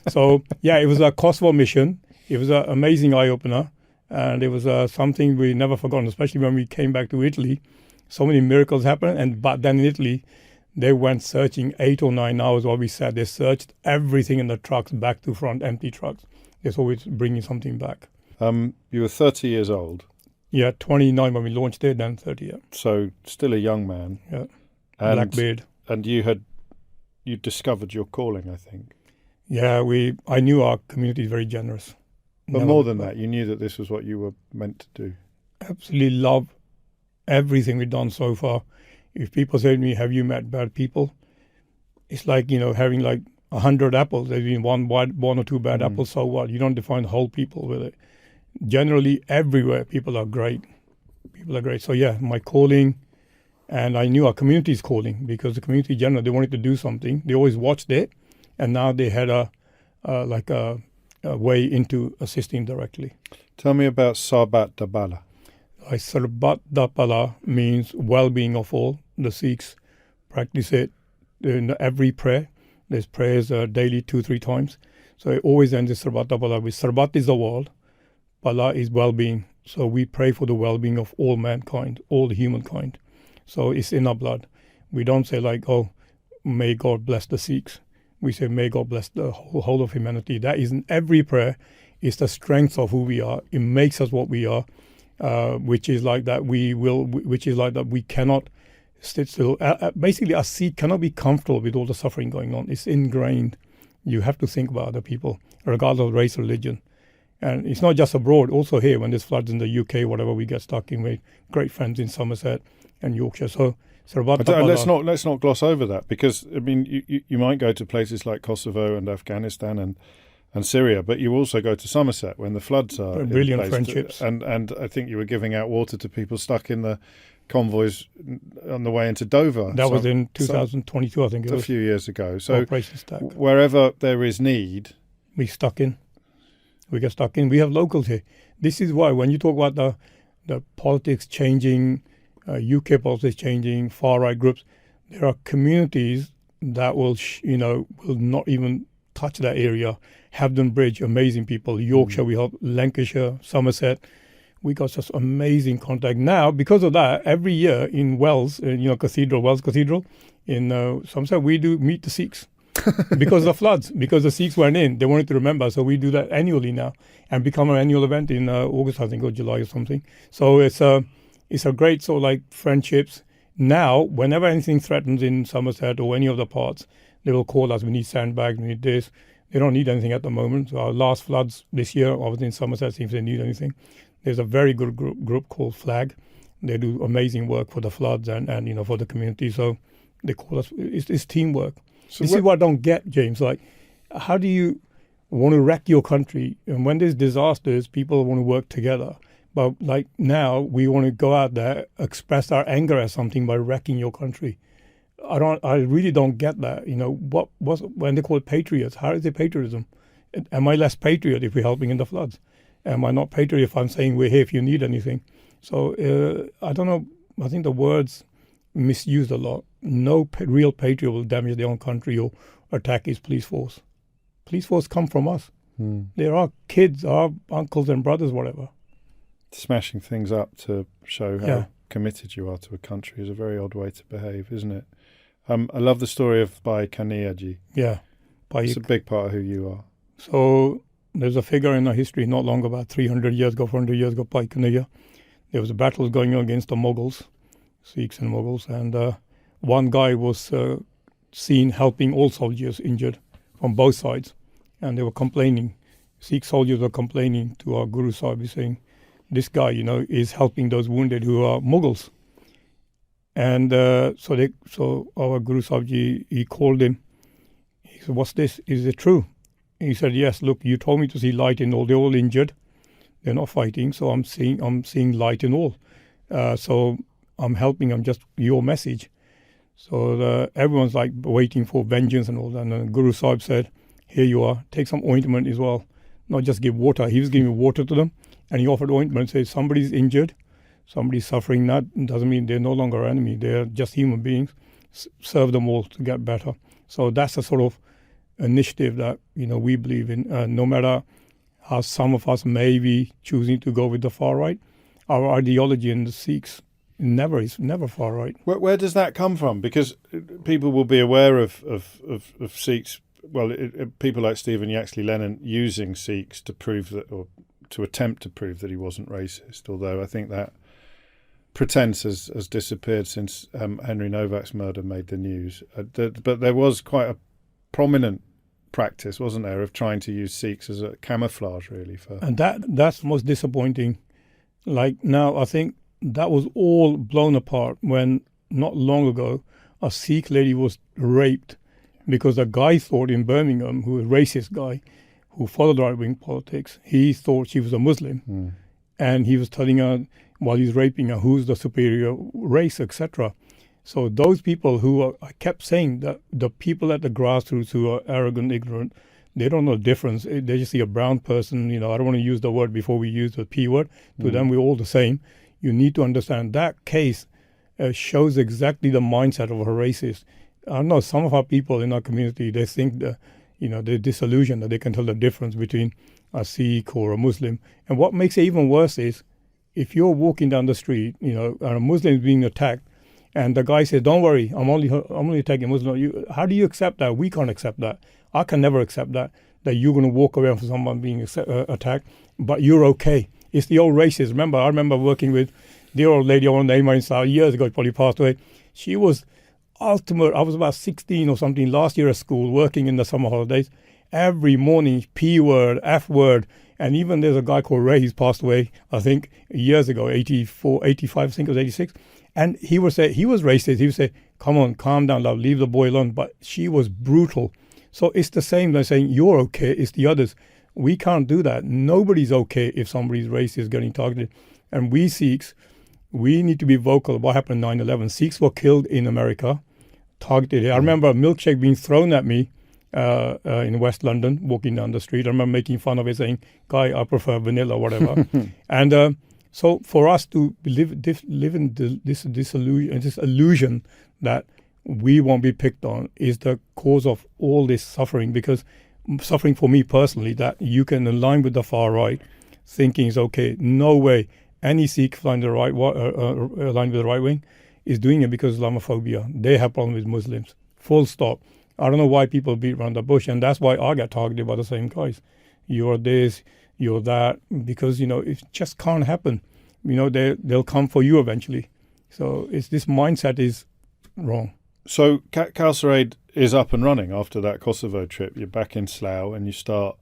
So, it was a Kosovo mission. It was an amazing eye-opener. And it was something we never forgotten, especially when we came back to Italy. So many miracles happened. But then in Italy, they went searching 8 or 9 hours while we sat. They searched everything in the trucks, back to front, empty trucks. They're always bringing something back. You were 30 years old. Yeah, 29 when we launched it, then 30, yeah. So still a young man. Yeah. Black beard. And you discovered your calling, I think. Yeah, I knew our community is very generous. But more than that, you knew that this was what you were meant to do. Absolutely love everything we've done so far. If people say to me, have you met bad people? It's like, having like 100 apples. There's been one or 2 bad apples, so what? You don't define the whole people with it. Generally, everywhere, people are great. So my calling, and I knew our community's calling, because the community in general, they wanted to do something. They always watched it, and now they had a way into assisting directly. Tell me about Sarbat Dabala. Sarbat Dabala means well-being of all. The Sikhs practice it in every prayer. There's prayers daily 2-3 times. So it always ends in Sarbat Dabala. Sarbat is the world. Bala is well-being. So we pray for the well-being of all mankind, all the humankind. So it's in our blood. We don't say may God bless the Sikhs. We say, may God bless the whole of humanity. That is in every prayer. It's the strength of who we are. It makes us what we are, which is like that we cannot sit still. Basically, a Sikh cannot be comfortable with all the suffering going on. It's ingrained. You have to think about other people, regardless of race or religion. And it's not just abroad. Also here, when there's floods in the UK, whatever, we get stuck in with great friends in Somerset and Yorkshire. So let's not gloss over that, because I mean you might go to places like Kosovo and Afghanistan and Syria, but you also go to Somerset when the floods are brilliant friendships. And I think you were giving out water to people stuck in the convoys on the way into Dover. That was in 2022, I think it was. A few years ago. So Operation Stack. Wherever there is need... We stuck in. We get stuck in. We have locals here. This is why when you talk about the politics changing, UK politics changing, far-right groups, there are communities that will not even touch that area. Habden Bridge, amazing people. Yorkshire, we help. Lancashire, Somerset. We got such amazing contact. Now, because of that, every year in Wells, Wells Cathedral, in Somerset, we do meet the Sikhs. Because of the floods, because the Sikhs weren't in. They wanted to remember. So we do that annually now and become an annual event in August, I think, or July or something. So it's a great sort of like friendships. Now, whenever anything threatens in Somerset or any other parts, they will call us. We need sandbags, we need this. They don't need anything at the moment. So our last floods this year, obviously in Somerset, seems they need anything. There's a very good group called Flag. They do amazing work for the floods and for the community. So they call us. It's teamwork. So this is what I don't get, James. Like, how do you want to wreck your country? And when there's disasters, people want to work together. But like now, we want to go out there, express our anger at something by wrecking your country. I really don't get that. What's when they call it patriots? How is it patriotism? Am I less patriot if we're helping in the floods? Am I not patriot if I'm saying we're here if you need anything? So I don't know. I think the word's misused a lot. No real patriot will damage their own country or attack his police force. Police force come from us. They're our kids, our uncles and brothers, whatever. Smashing things up to show how committed you are to a country is a very odd way to behave, isn't it? I love the story of Bhai Kaniyaji. Yeah. It's a big part of who you are. So there's a figure in our history not long, about 300 years ago, 400 years ago, Bhai Kaniyya. There was a battle going on against the Mughals, Sikhs and Mughals, and one guy was seen helping all soldiers injured from both sides, and they were complaining. Sikh soldiers were complaining to our Guru Sahib, saying, this guy, is helping those wounded who are Mughals. And so our Guru Sahib Ji, he called him. He said, what's this? Is it true? He said, yes, look, you told me to see light in all. They're all injured. They're not fighting, so I'm seeing light in all. So I'm helping them, just your message. So everyone's like waiting for vengeance and all that. And the Guru Sahib said, here you are, take some ointment as well. Not just give water. He was giving water to them. And he offered ointment, said somebody's injured, somebody's suffering. That doesn't mean they're no longer our enemy. They're just human beings. Serve them all to get better. So that's a sort of initiative that we believe in. No matter how some of us may be choosing to go with the far right, our ideology in the Sikhs is never far right. Where does that come from? Because people will be aware of Sikhs. Well, people like Stephen Yaxley Lennon using Sikhs to prove that, or to attempt to prove that he wasn't racist, although I think that pretense has disappeared since Henry Novak's murder made the news. But there was quite a prominent practice, wasn't there, of trying to use Sikhs as a camouflage, really. And that's most disappointing. Like now, I think that was all blown apart when not long ago a Sikh lady was raped because a guy thought in Birmingham, who was a racist guy, who followed right-wing politics, he thought she was a Muslim. And he was telling her, while he's raping her, who's the superior race, etc. So those people I kept saying that the people at the grassroots who are arrogant, ignorant, they don't know the difference. They just see a brown person, I don't want to use the word before we use the P word. To them, we're all the same. You need to understand that case shows exactly the mindset of a racist. I know some of our people in our community, they think that, they're disillusioned that they can tell the difference between a Sikh or a Muslim. And what makes it even worse is if you're walking down the street, and a Muslim is being attacked, and the guy says, don't worry, I'm only attacking Muslim. How do you accept that? We can't accept that. I can never accept that you're going to walk away from someone being attacked, but you're okay. It's the old racism. I remember working with the old lady, I won't name her in South, years ago, probably passed away. She was ultimate. I was about 16 or something last year at school, working in the summer holidays. Every morning, P word, F word, and even there's a guy called Ray, he's passed away, I think, years ago, 84, 85, I think it was 86. And he would say, he was racist. He would say, come on, calm down, love, leave the boy alone. But she was brutal. So it's the same as saying, you're okay, it's the others. We can't do that. Nobody's okay if somebody's race is getting targeted. And we Sikhs, we need to be vocal. What happened in 9/11? Sikhs were killed in America, targeted. I remember a milkshake being thrown at me in West London, walking down the street. I remember making fun of it, saying, "Guy, I prefer vanilla," or whatever. And so for us to live in this illusion that we won't be picked on is the cause of all this suffering. Because suffering for me personally, that you can align with the far right, thinking is okay. No way any Sikh aligned with the right wing is doing it because of Islamophobia. They have problems with Muslims. Full stop. I don't know why people beat around the bush, and that's why I get targeted by the same guys. You're this, you're that, because it just can't happen. They'll come for you eventually. So this mindset is wrong. So Khalsa Aid is up and running after that Kosovo trip. You're back in Slough and you start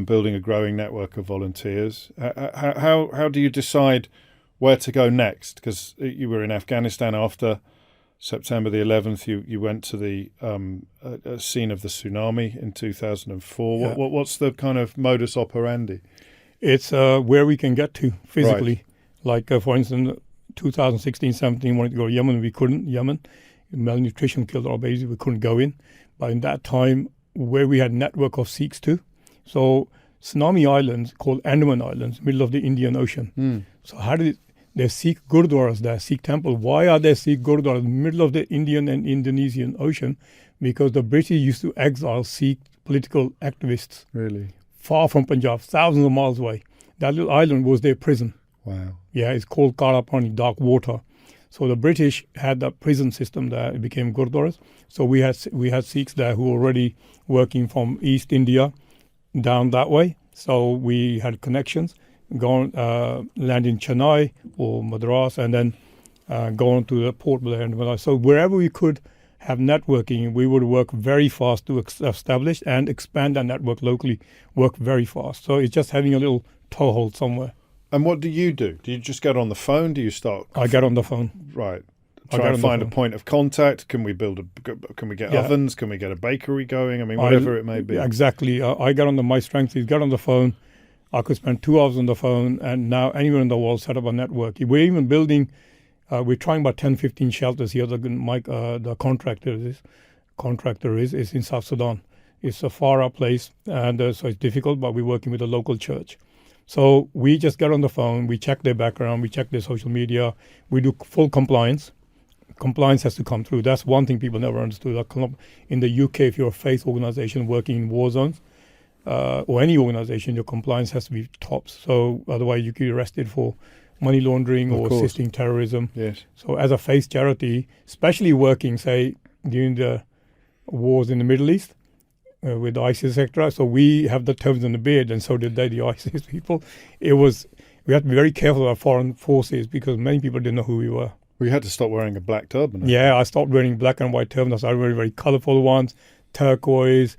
building a growing network of volunteers. How do you decide where to go next? Because you were in Afghanistan after September the 11th. You went to the scene of the tsunami in 2004. Yeah. What's the kind of modus operandi? It's where we can get to physically. Right. Like, for instance, 2016-17, wanted to go to Yemen. We couldn't. Yemen. Malnutrition killed our babies. We couldn't go in. But in that time, where we had network of Sikhs too. So Tsunami Islands, called Andaman Islands, middle of the Indian Ocean. So there's Sikh gurdwaras there, Sikh temple. Why are there Sikh gurdwaras in the middle of the Indian and Indonesian Ocean? Because the British used to exile Sikh political activists. Really? Far from Punjab, thousands of miles away. That little island was their prison. Wow. Yeah, it's called Karapani, dark water. So the British had that prison system there. It became gurdwaras. So we had Sikhs there who were already working from East India down that way. So we had connections, land in Chennai or Madras, and then go on to the Port Blair. So wherever we could have networking, we would work very fast to establish and expand that network locally, work very fast. So it's just having a little toehold somewhere. And what do you do? Do you just get on the phone? Do you start? I get on the phone. Right. Try and find a point of contact. Can we get ovens? Can we get a bakery going? I mean, whatever it may be. Exactly. I get on my strength is get on the phone. I could spend 2 hours on the phone, and now anywhere in the world set up a network. We're even building, we're trying about 10, 15 shelters here. The contractor is in South Sudan. It's a far out place, and so it's difficult, but we're working with a local church. So we just get on the phone, we check their background, we check their social media, we do full compliance. Compliance has to come through. That's one thing people never understood. In the UK, if you're a faith organization working in war zones, or any organization, your compliance has to be tops. So otherwise you could be arrested for money laundering or assisting terrorism. Yes. So as a faith charity, especially working, say, during the wars in the Middle East, with ISIS, etc. So we have the terms in the beard, and so did they, the ISIS people. We had to be very careful of our foreign forces because many people didn't know who we were. We had to stop wearing a black turban. Yeah, I stopped wearing black and white turbans. I started wearing very colorful ones, turquoise,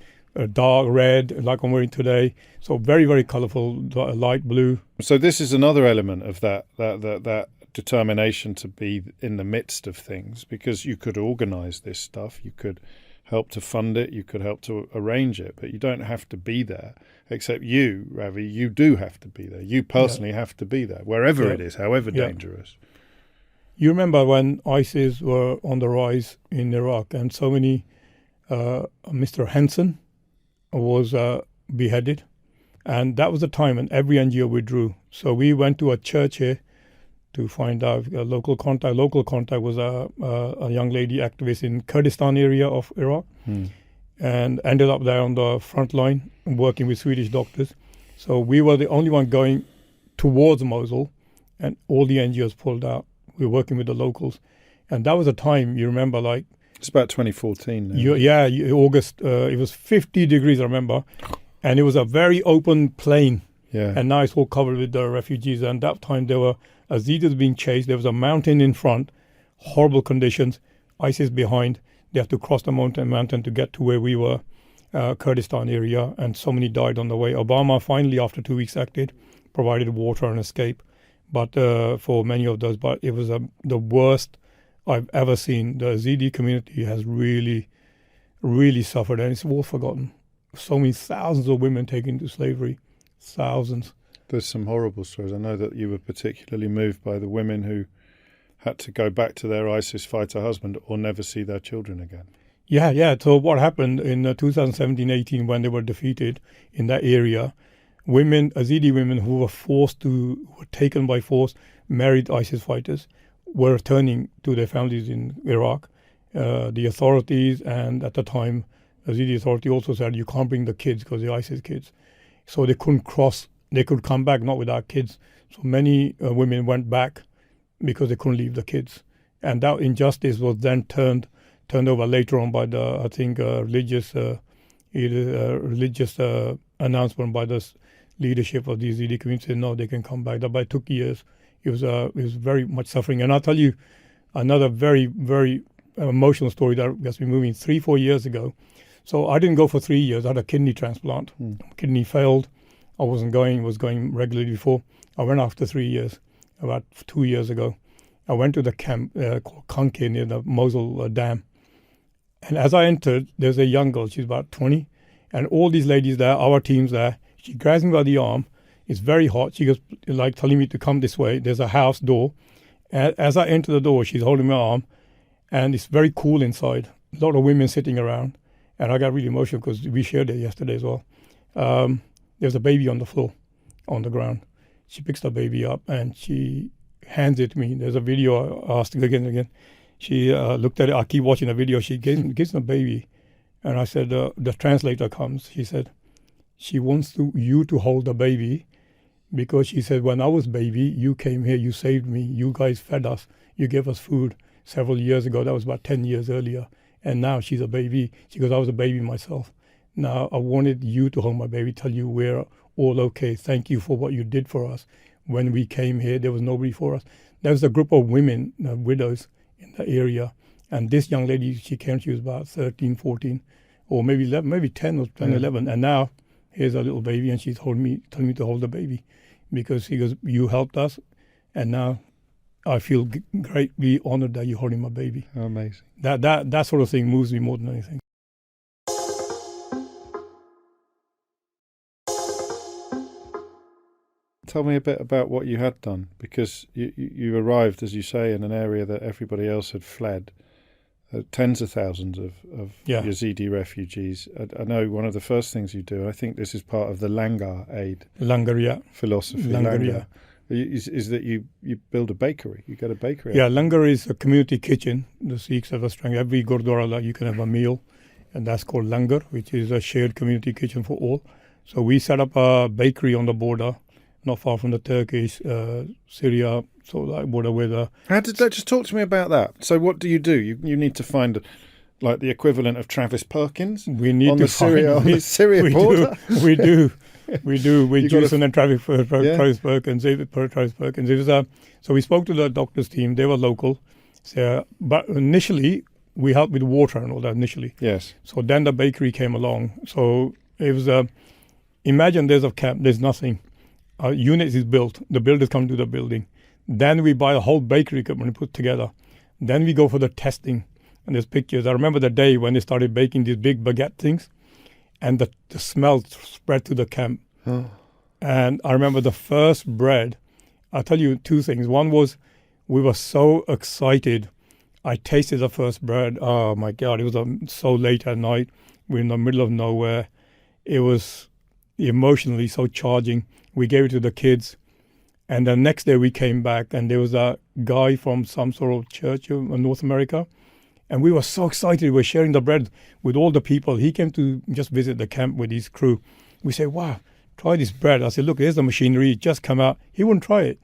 dark red, like I'm wearing today. So very, very colorful, light blue. So this is another element of that determination to be in the midst of things, because you could organize this stuff, you could help to fund it, you could help to arrange it, but you don't have to be there. Except you, Ravi, you do have to be there. You personally have to be there, wherever it is, however dangerous. You remember when ISIS were on the rise in Iraq, and so many, Mr. Henson was beheaded, and that was the time when every NGO withdrew. So we went to a church here to find out a local contact. Local contact was a young lady activist in Kurdistan area of Iraq, and ended up there on the front line working with Swedish doctors. So we were the only one going towards Mosul, and all the NGOs pulled out. We were working with the locals, and that was a time, you remember, like... It's about 2014 now. August. It was 50 degrees, I remember, and it was a very open plain. Yeah. And now it's all covered with the refugees. And that time there were Yazidis being chased. There was a mountain in front, horrible conditions, ISIS behind. They have to cross the mountain to get to where we were, Kurdistan area, and so many died on the way. Obama finally, after 2 weeks, acted, provided water and escape. But for many of those, but it was the worst I've ever seen. The Yazidi community has really, really suffered, and it's all forgotten. So many thousands of women taken into slavery, thousands. There's some horrible stories. I know that you were particularly moved by the women who had to go back to their ISIS fighter husband or never see their children again. Yeah. So what happened in 2017-18 when they were defeated in that area, women, Yazidi women who were taken by force, married ISIS fighters, were returning to their families in Iraq. The authorities, and at the time, Yazidi authority also said you can't bring the kids because they're ISIS kids. So they couldn't cross. They could come back not with our kids. So many women went back because they couldn't leave the kids. And that injustice was then turned over later on by the, I think, religious announcement by the leadership of the Yazidi community saying, no, they can come back. But it took years. It was very much suffering. And I'll tell you another very, very emotional story that gets me moving. 3-4 years ago. So I didn't go for 3 years. I had a kidney transplant. Kidney failed. I was going regularly before. I went after 3 years, about 2 years ago. I went to the camp called Kanke near the Mosul Dam. And as I entered, there's a young girl. She's about 20. And all these ladies there, our team's there. She grabs me by the arm. It's very hot. She goes, like, telling me to come this way. There's a house door. As I enter the door, she's holding my arm. And it's very cool inside. A lot of women sitting around. And I got really emotional because we shared it yesterday as well. There's a baby on the floor, on the ground. She picks the baby up and she hands it to me. There's a video. I asked her again and again. She looked at it. I keep watching the video. She gives the baby. And I said, the translator comes. She said, she wants you to hold the baby because she said, when I was baby, you came here, you saved me. You guys fed us. You gave us food several years ago. That was about 10 years earlier. And now she's a baby. She goes, I was a baby myself. Now I wanted you to hold my baby, tell you we're all okay. Thank you for what you did for us. When we came here, there was nobody for us. There was a group of women, widows in the area. And this young lady, she was about 13, 14, or maybe 11, maybe 10 or 10, 11. And now here's a little baby and she's telling me to hold the baby because she goes, you helped us. And now I feel greatly honored that you're holding my baby. Oh, amazing. That sort of thing moves me more than anything. Tell me a bit about what you had done, because you arrived, as you say, in an area that everybody else had fled. Tens of thousands of Yazidi refugees. I know one of the first things you do, I think this is part of the Langar Aid philosophy. Langar. Is that you build a bakery? You get a bakery. Yeah, Langar is a community kitchen. The Sikhs have a strong. Every Gurdwara you can have a meal, and that's called Langar, which is a shared community kitchen for all. So we set up a bakery on the border, not far from the Turkish, Syria, so that border with just talk to me about that. So what do? You need to find like the equivalent of Travis Perkins. We need on to the Syria border. We do. With Jason and Travis Perkins. It was so we spoke to the doctor's team. They were local. So, but initially, we helped with water and all that initially. Yes. So then the bakery came along. So it was imagine there's a camp. There's nothing. A unit is built. The builders come to the building. Then we buy a whole bakery equipment and put together. Then we go for the testing. And there's pictures. I remember the day when they started baking these big baguette things. And the smell spread to the camp. Oh. And I remember the first bread. I'll tell you two things. One was we were so excited. I tasted the first bread. Oh, my God. It was so late at night. We're in the middle of nowhere. It was emotionally so charging. We gave it to the kids. And the next day we came back and there was a guy from some sort of church in North America. And we were so excited. We were sharing the bread with all the people. He came to just visit the camp with his crew. We said, wow, try this bread. I said, look, here's the machinery. It just come out. He wouldn't try it.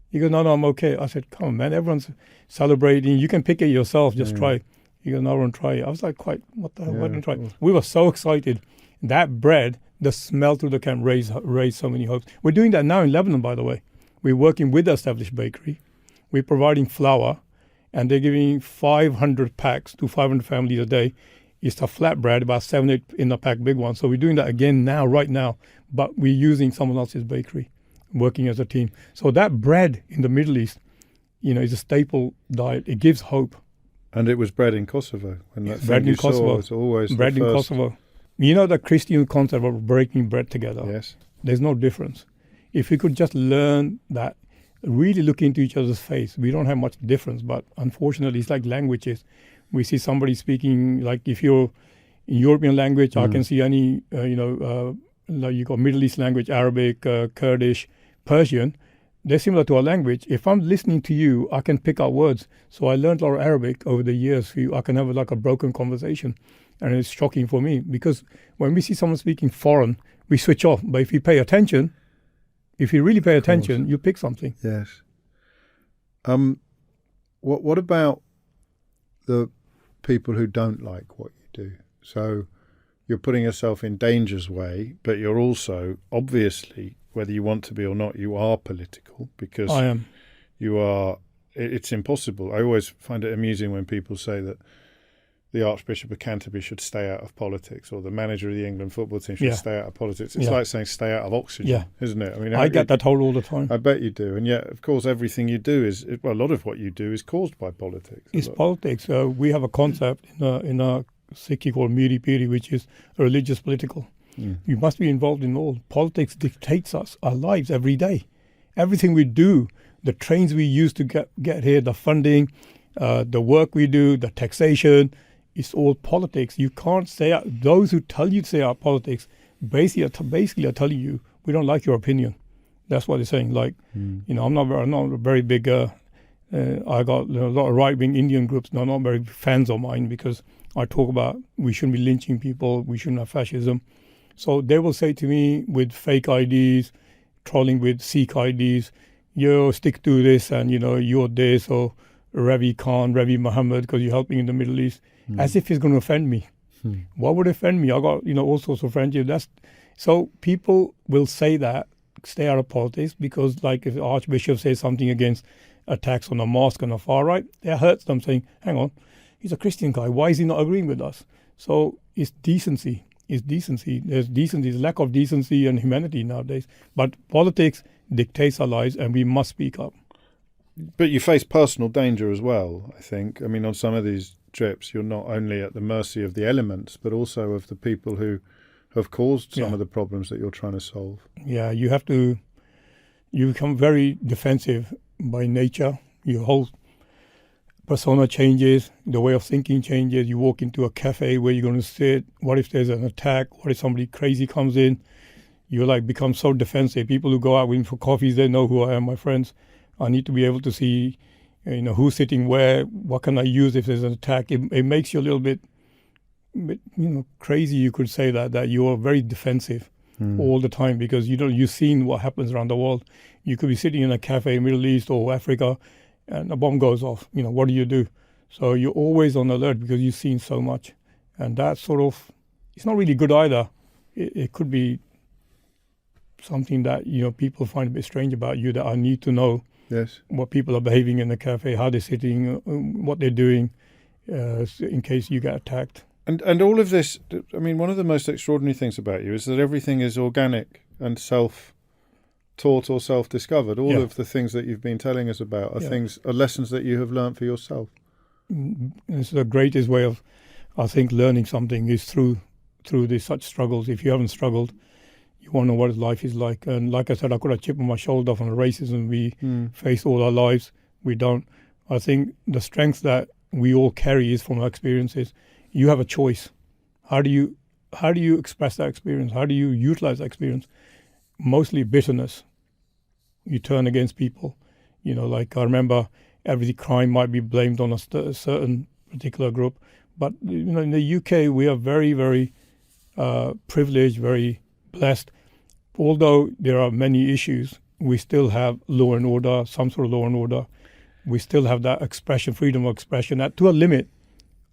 He goes, no, I'm okay. I said, come on, man. Everyone's celebrating. You can pick it yourself. Just try it. He goes, no, I won't try it. I was like, what the hell? Why didn't I try it? We were so excited. That bread, the smell through the camp raised so many hopes. We're doing that now in Lebanon, by the way. We're working with the established bakery. We're providing flour. And they're giving 500 packs to 500 families a day. It's a flat bread, about 7-8 in a pack, big one. So we're doing that again now, right now. But we're using someone else's bakery, working as a team. So that bread in the Middle East, is a staple diet. It gives hope. And it was bread in Kosovo. Bread in Kosovo. It's always bread in Kosovo. You know the Christian concept of breaking bread together? Yes. There's no difference. If we could just learn that really look into each other's face. We don't have much difference, but unfortunately, it's like languages. We see somebody speaking, like if you're in European language, I can see any, like you got Middle East language, Arabic, Kurdish, Persian. They're similar to our language. If I'm listening to you, I can pick out words. So I learned a lot of Arabic over the years. I can have like a broken conversation. And it's shocking for me because when we see someone speaking foreign, we switch off. But if you pay attention, if you really pay attention, you pick something. Yes. What about the people who don't like what you do? So you're putting yourself in danger's way, but you're also, obviously, whether you want to be or not, you are political because I am. You are. It's impossible. I always find it amusing when people say that the Archbishop of Canterbury should stay out of politics, or the manager of the England football team should stay out of politics. It's like saying stay out of oxygen, isn't it? I mean, I get that told all the time. I bet you do. And yet, of course, everything you do a lot of what you do is caused by politics. It's politics. We have a concept in our Sikh called Miri Piri, which is religious political. You must be involved in all. Politics dictates us, our lives every day. Everything we do, the trains we use to get here, the funding, the work we do, the taxation, it's all politics. You can't say out. Those who tell you to say out politics basically are telling you we don't like your opinion. That's what they're saying. Like, I'm not a very big. I got a lot of right-wing Indian groups. They're not very fans of mine because I talk about we shouldn't be lynching people. We shouldn't have fascism. So they will say to me with fake IDs, trolling with Sikh IDs, you stick to this and, you're this, or Ravi Muhammad, because you're helping in the Middle East, as if it's going to offend me. What would offend me? I got, all sorts of friendships. So people will say that, stay out of politics, because like if the Archbishop says something against attacks on a mosque on the far right, that hurts them, saying, hang on, he's a Christian guy. Why is he not agreeing with us? So it's decency. There's decency. There's lack of decency and humanity nowadays. But politics dictates our lives, and we must speak up. But you face personal danger as well, I think. I mean, on some of these trips, you're not only at the mercy of the elements, but also of the people who have caused some of the problems that you're trying to solve. Yeah, you become very defensive by nature. Your whole persona changes, the way of thinking changes. You walk into a cafe where you're going to sit. What if there's an attack? What if somebody crazy comes in? You become so defensive. People who go out with me for coffees, they know who I am, my friends. I need to be able to see, who's sitting where. What can I use if there's an attack? It makes you a little bit, crazy. You could say that you are very defensive all the time because you've seen what happens around the world. You could be sitting in a cafe in Middle East or Africa, and a bomb goes off. What do you do? So you're always on alert because you've seen so much, and that it's not really good either. It could be something that people find a bit strange about you, that I need to know. Yes. What people are behaving in the cafe, how they're sitting, what they're doing, in case you get attacked. And all of this, I mean, one of the most extraordinary things about you is that everything is organic and self-taught or self-discovered. All of the things that you've been telling us about are lessons that you have learned for yourself. It's the greatest way of, I think, learning something is through these such struggles. If you haven't struggled, you won't know what life is like. And like I said, I got a chip on my shoulder from the racism we face all our lives. We don't. I think the strength that we all carry is from our experiences. You have a choice. How do you express that experience? How do you utilize that experience? Mostly bitterness. You turn against people. I remember every crime might be blamed on a certain particular group. But, in the UK, we are very, very privileged, very blessed. Although there are many issues, we still have law and order, some sort of law and order. We still have that expression, freedom of expression, to a limit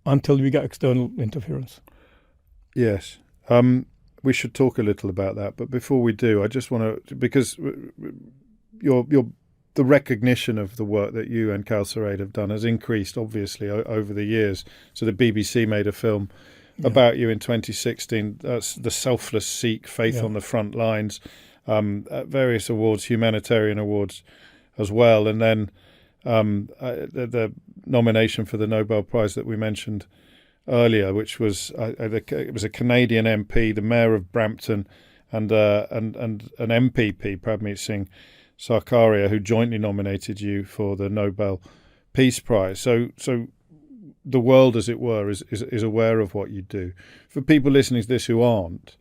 until we get external interference. Yes. We should talk a little about that. But before we do, I just want to, because the recognition of the work that you and Khalsa Aid have done has increased, obviously, over the years. So the BBC made a film about you in 2016. That's The Selfless Sikh, Faith on the Front Lines, various awards, humanitarian awards as well. And then the nomination for the Nobel Prize that we mentioned earlier, which was it was a Canadian MP, the Mayor of Brampton, and an MPP, Pravmeet Singh. Sarkaria, who jointly nominated you for the Nobel Peace Prize. So the world, as it were, is aware of what you do. For people listening to this who aren't,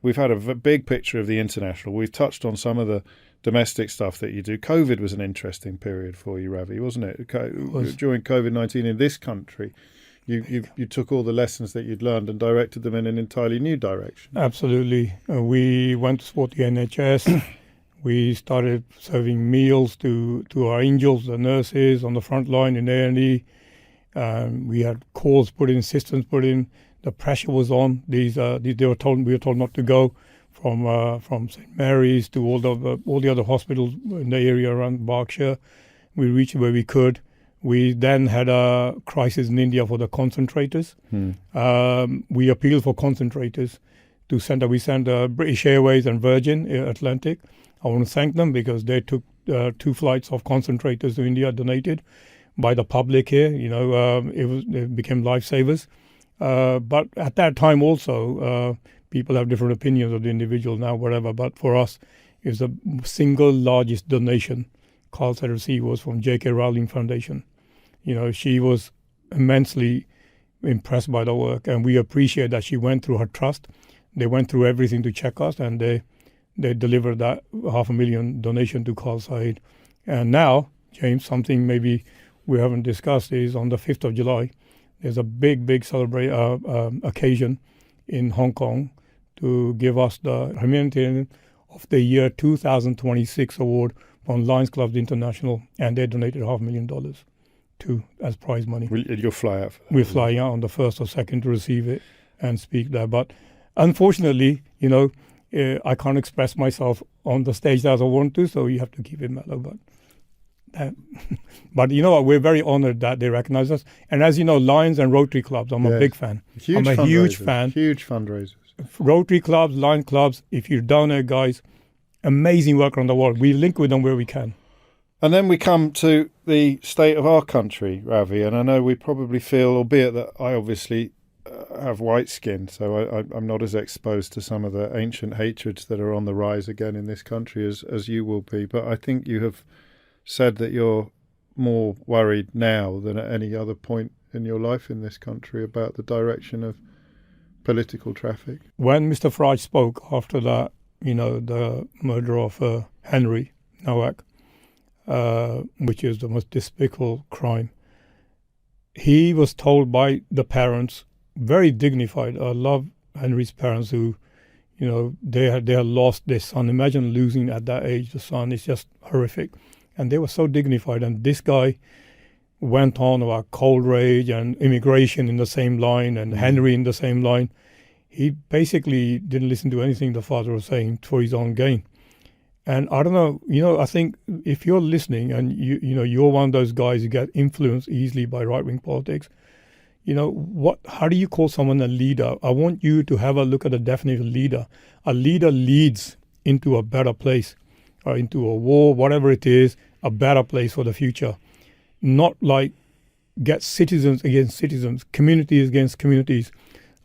we've had a big picture of the international. We've touched on some of the domestic stuff that you do. COVID was an interesting period for you, Ravi, wasn't it? During COVID-19 in this country, you took all the lessons that you'd learned and directed them in an entirely new direction. Absolutely. We went to support the NHS. We started serving meals to our angels, the nurses on the front line in A&E. We had calls put in, systems put in. The pressure was on. We were told not to go from St Mary's to all the other hospitals in the area around Berkshire. We reached where we could. We then had a crisis in India for the concentrators. We appealed for concentrators to send. We sent British Airways and Virgin Atlantic. I want to thank them because they took 2 flights of concentrators to India, donated by the public here. It became lifesavers. But at that time also, people have different opinions of the individual now, whatever. But for us, it was the single largest donation Khalsa received was from J.K. Rowling Foundation. She was immensely impressed by the work, and we appreciate that she went through her trust. They went through everything to check us, and they delivered that $500,000 donation to Khalsa Aid. And now, James, something maybe we haven't discussed is on the 5th of July, there's a big occasion in Hong Kong to give us the Humanitarian of the Year 2026 award from Lions Clubs International, and they donated $500,000 as prize money. You'll fly out for that? We're flying out on the 1st or 2nd to receive it and speak there. But unfortunately, I can't express myself on the stage as I want to, so you have to keep it mellow. But you know what? We're very honored that they recognize us. And as you know, Lions and Rotary Clubs, I'm a big fan. I'm a huge fan. Huge fundraisers. Rotary Clubs, Lions Clubs, if you're down there, guys, amazing work around the world. We link with them where we can. And then we come to the state of our country, Ravi, and I know we probably feel, albeit that I obviously have white skin, so I'm not as exposed to some of the ancient hatreds that are on the rise again in this country as you will be, but I think you have said that you're more worried now than at any other point in your life in this country about the direction of political traffic. When Mr. Farage spoke after that, the murder of Henry Nowak, which is the most despicable crime, he was told by the parents, very dignified. I love Henry's parents who, they had lost their son. Imagine losing at that age the son. It's just horrific. And they were so dignified. And this guy went on about cold rage and immigration in the same line and Henry in the same line. He basically didn't listen to anything the father was saying for his own gain. And I don't know, I think if you're listening and you're one of those guys who get influenced easily by right-wing politics, how do you call someone a leader? I want you to have a look at the definition of leader. A leader leads into a better place, or into a war, whatever it is, a better place for the future. Not like get citizens against citizens, communities against communities,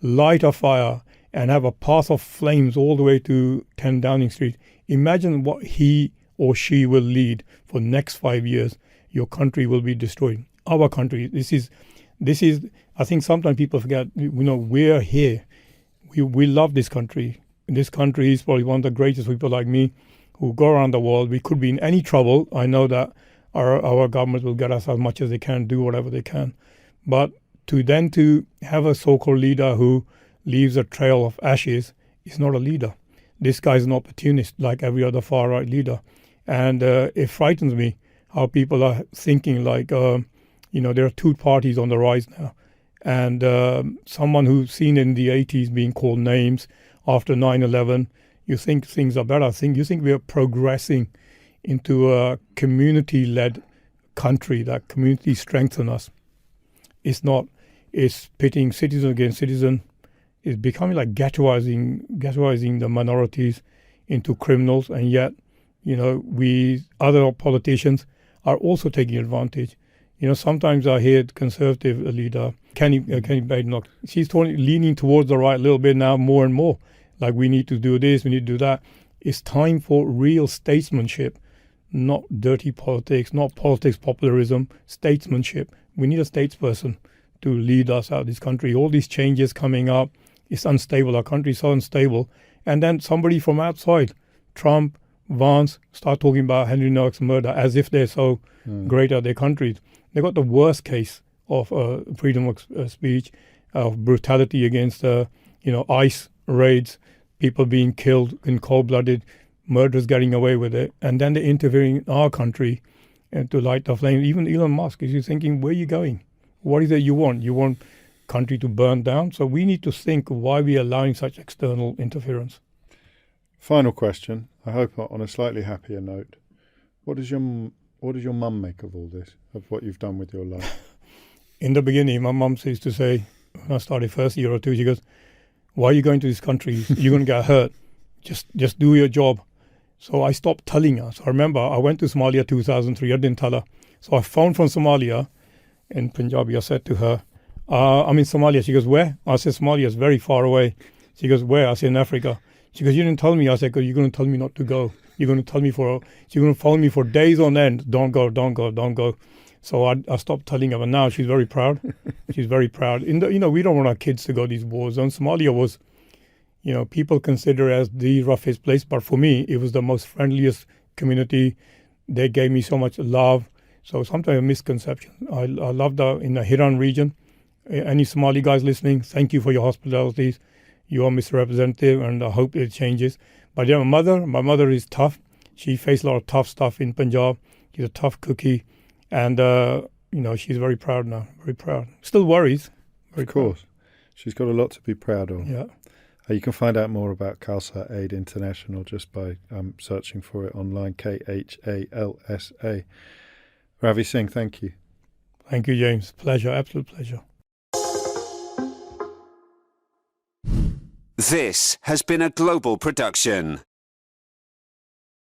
light a fire and have a path of flames all the way to 10 Downing Street. Imagine what he or she will lead for the next 5 years. Your country will be destroyed. Our country, this is. I think sometimes people forget, we're here. We love this country. This country is probably one of the greatest people like me who go around the world. We could be in any trouble. I know that our government will get us as much as they can, do whatever they can. But to have a so-called leader who leaves a trail of ashes is not a leader. This guy's an opportunist like every other far-right leader. And it frightens me how people are thinking like, there are 2 parties on the rise now. And someone who's seen in the 80s being called names after 9/11, you think things are better. You think we are progressing into a community-led country, that community strengthens us. It's not. It's pitting citizen against citizen. It's becoming like ghettoizing the minorities into criminals. And yet, we other politicians are also taking advantage. Sometimes I hear conservative leader, Kenny Badenoch, she's leaning towards the right a little bit now, more and more. Like, we need to do this, we need to do that. It's time for real statesmanship, not dirty politics, not politics populism, statesmanship. We need a statesperson to lead us out of this country. All these changes coming up, it's unstable. Our country is so unstable. And then somebody from outside, Trump, Vance, start talking about Henry Knox's murder as if they're so great at their countries. They got the worst case of freedom of speech, of brutality against, ICE raids, people being killed in cold-blooded, murderers getting away with it, and then they're interfering in our country and to light the flame. Even Elon Musk is thinking, where are you going? What is it you want? You want country to burn down? So we need to think why we're allowing such external interference. Final question, I hope on a slightly happier note. What does your mum make of all this, of what you've done with your life? In the beginning, my mum used to say, when I started first year or two, she goes, why are you going to these countries? You're going to get hurt. Just do your job. So I stopped telling her. So I remember I went to Somalia 2003. I didn't tell her. So I phoned from Somalia. In Punjabi, I said to her, I'm in Somalia. She goes, where? I said, Somalia is very far away. She goes, where? I said, in Africa. She goes, you didn't tell me. I said, you're going to tell me not to go. You're going to tell me you're going to phone me for days on end. Don't go, don't go, don't go. So I stopped telling her. But now she's very proud. She's very proud. We don't want our kids to go to these war zones. Somalia was, people consider as the roughest place. But for me, it was the most friendliest community. They gave me so much love. So sometimes a misconception. I love in the Hiran region. Any Somali guys listening, thank you for your hospitalities. You are misrepresentative, and I hope it changes. But my mother is tough. She faced a lot of tough stuff in Punjab. She's a tough cookie. And, she's very proud now, very proud. Still worries. Of course. She's got a lot to be proud of. Yeah. You can find out more about Khalsa Aid International just by searching for it online, KHALSA. Ravi Singh, thank you. Thank you, James. Pleasure, absolute pleasure. This has been a global production.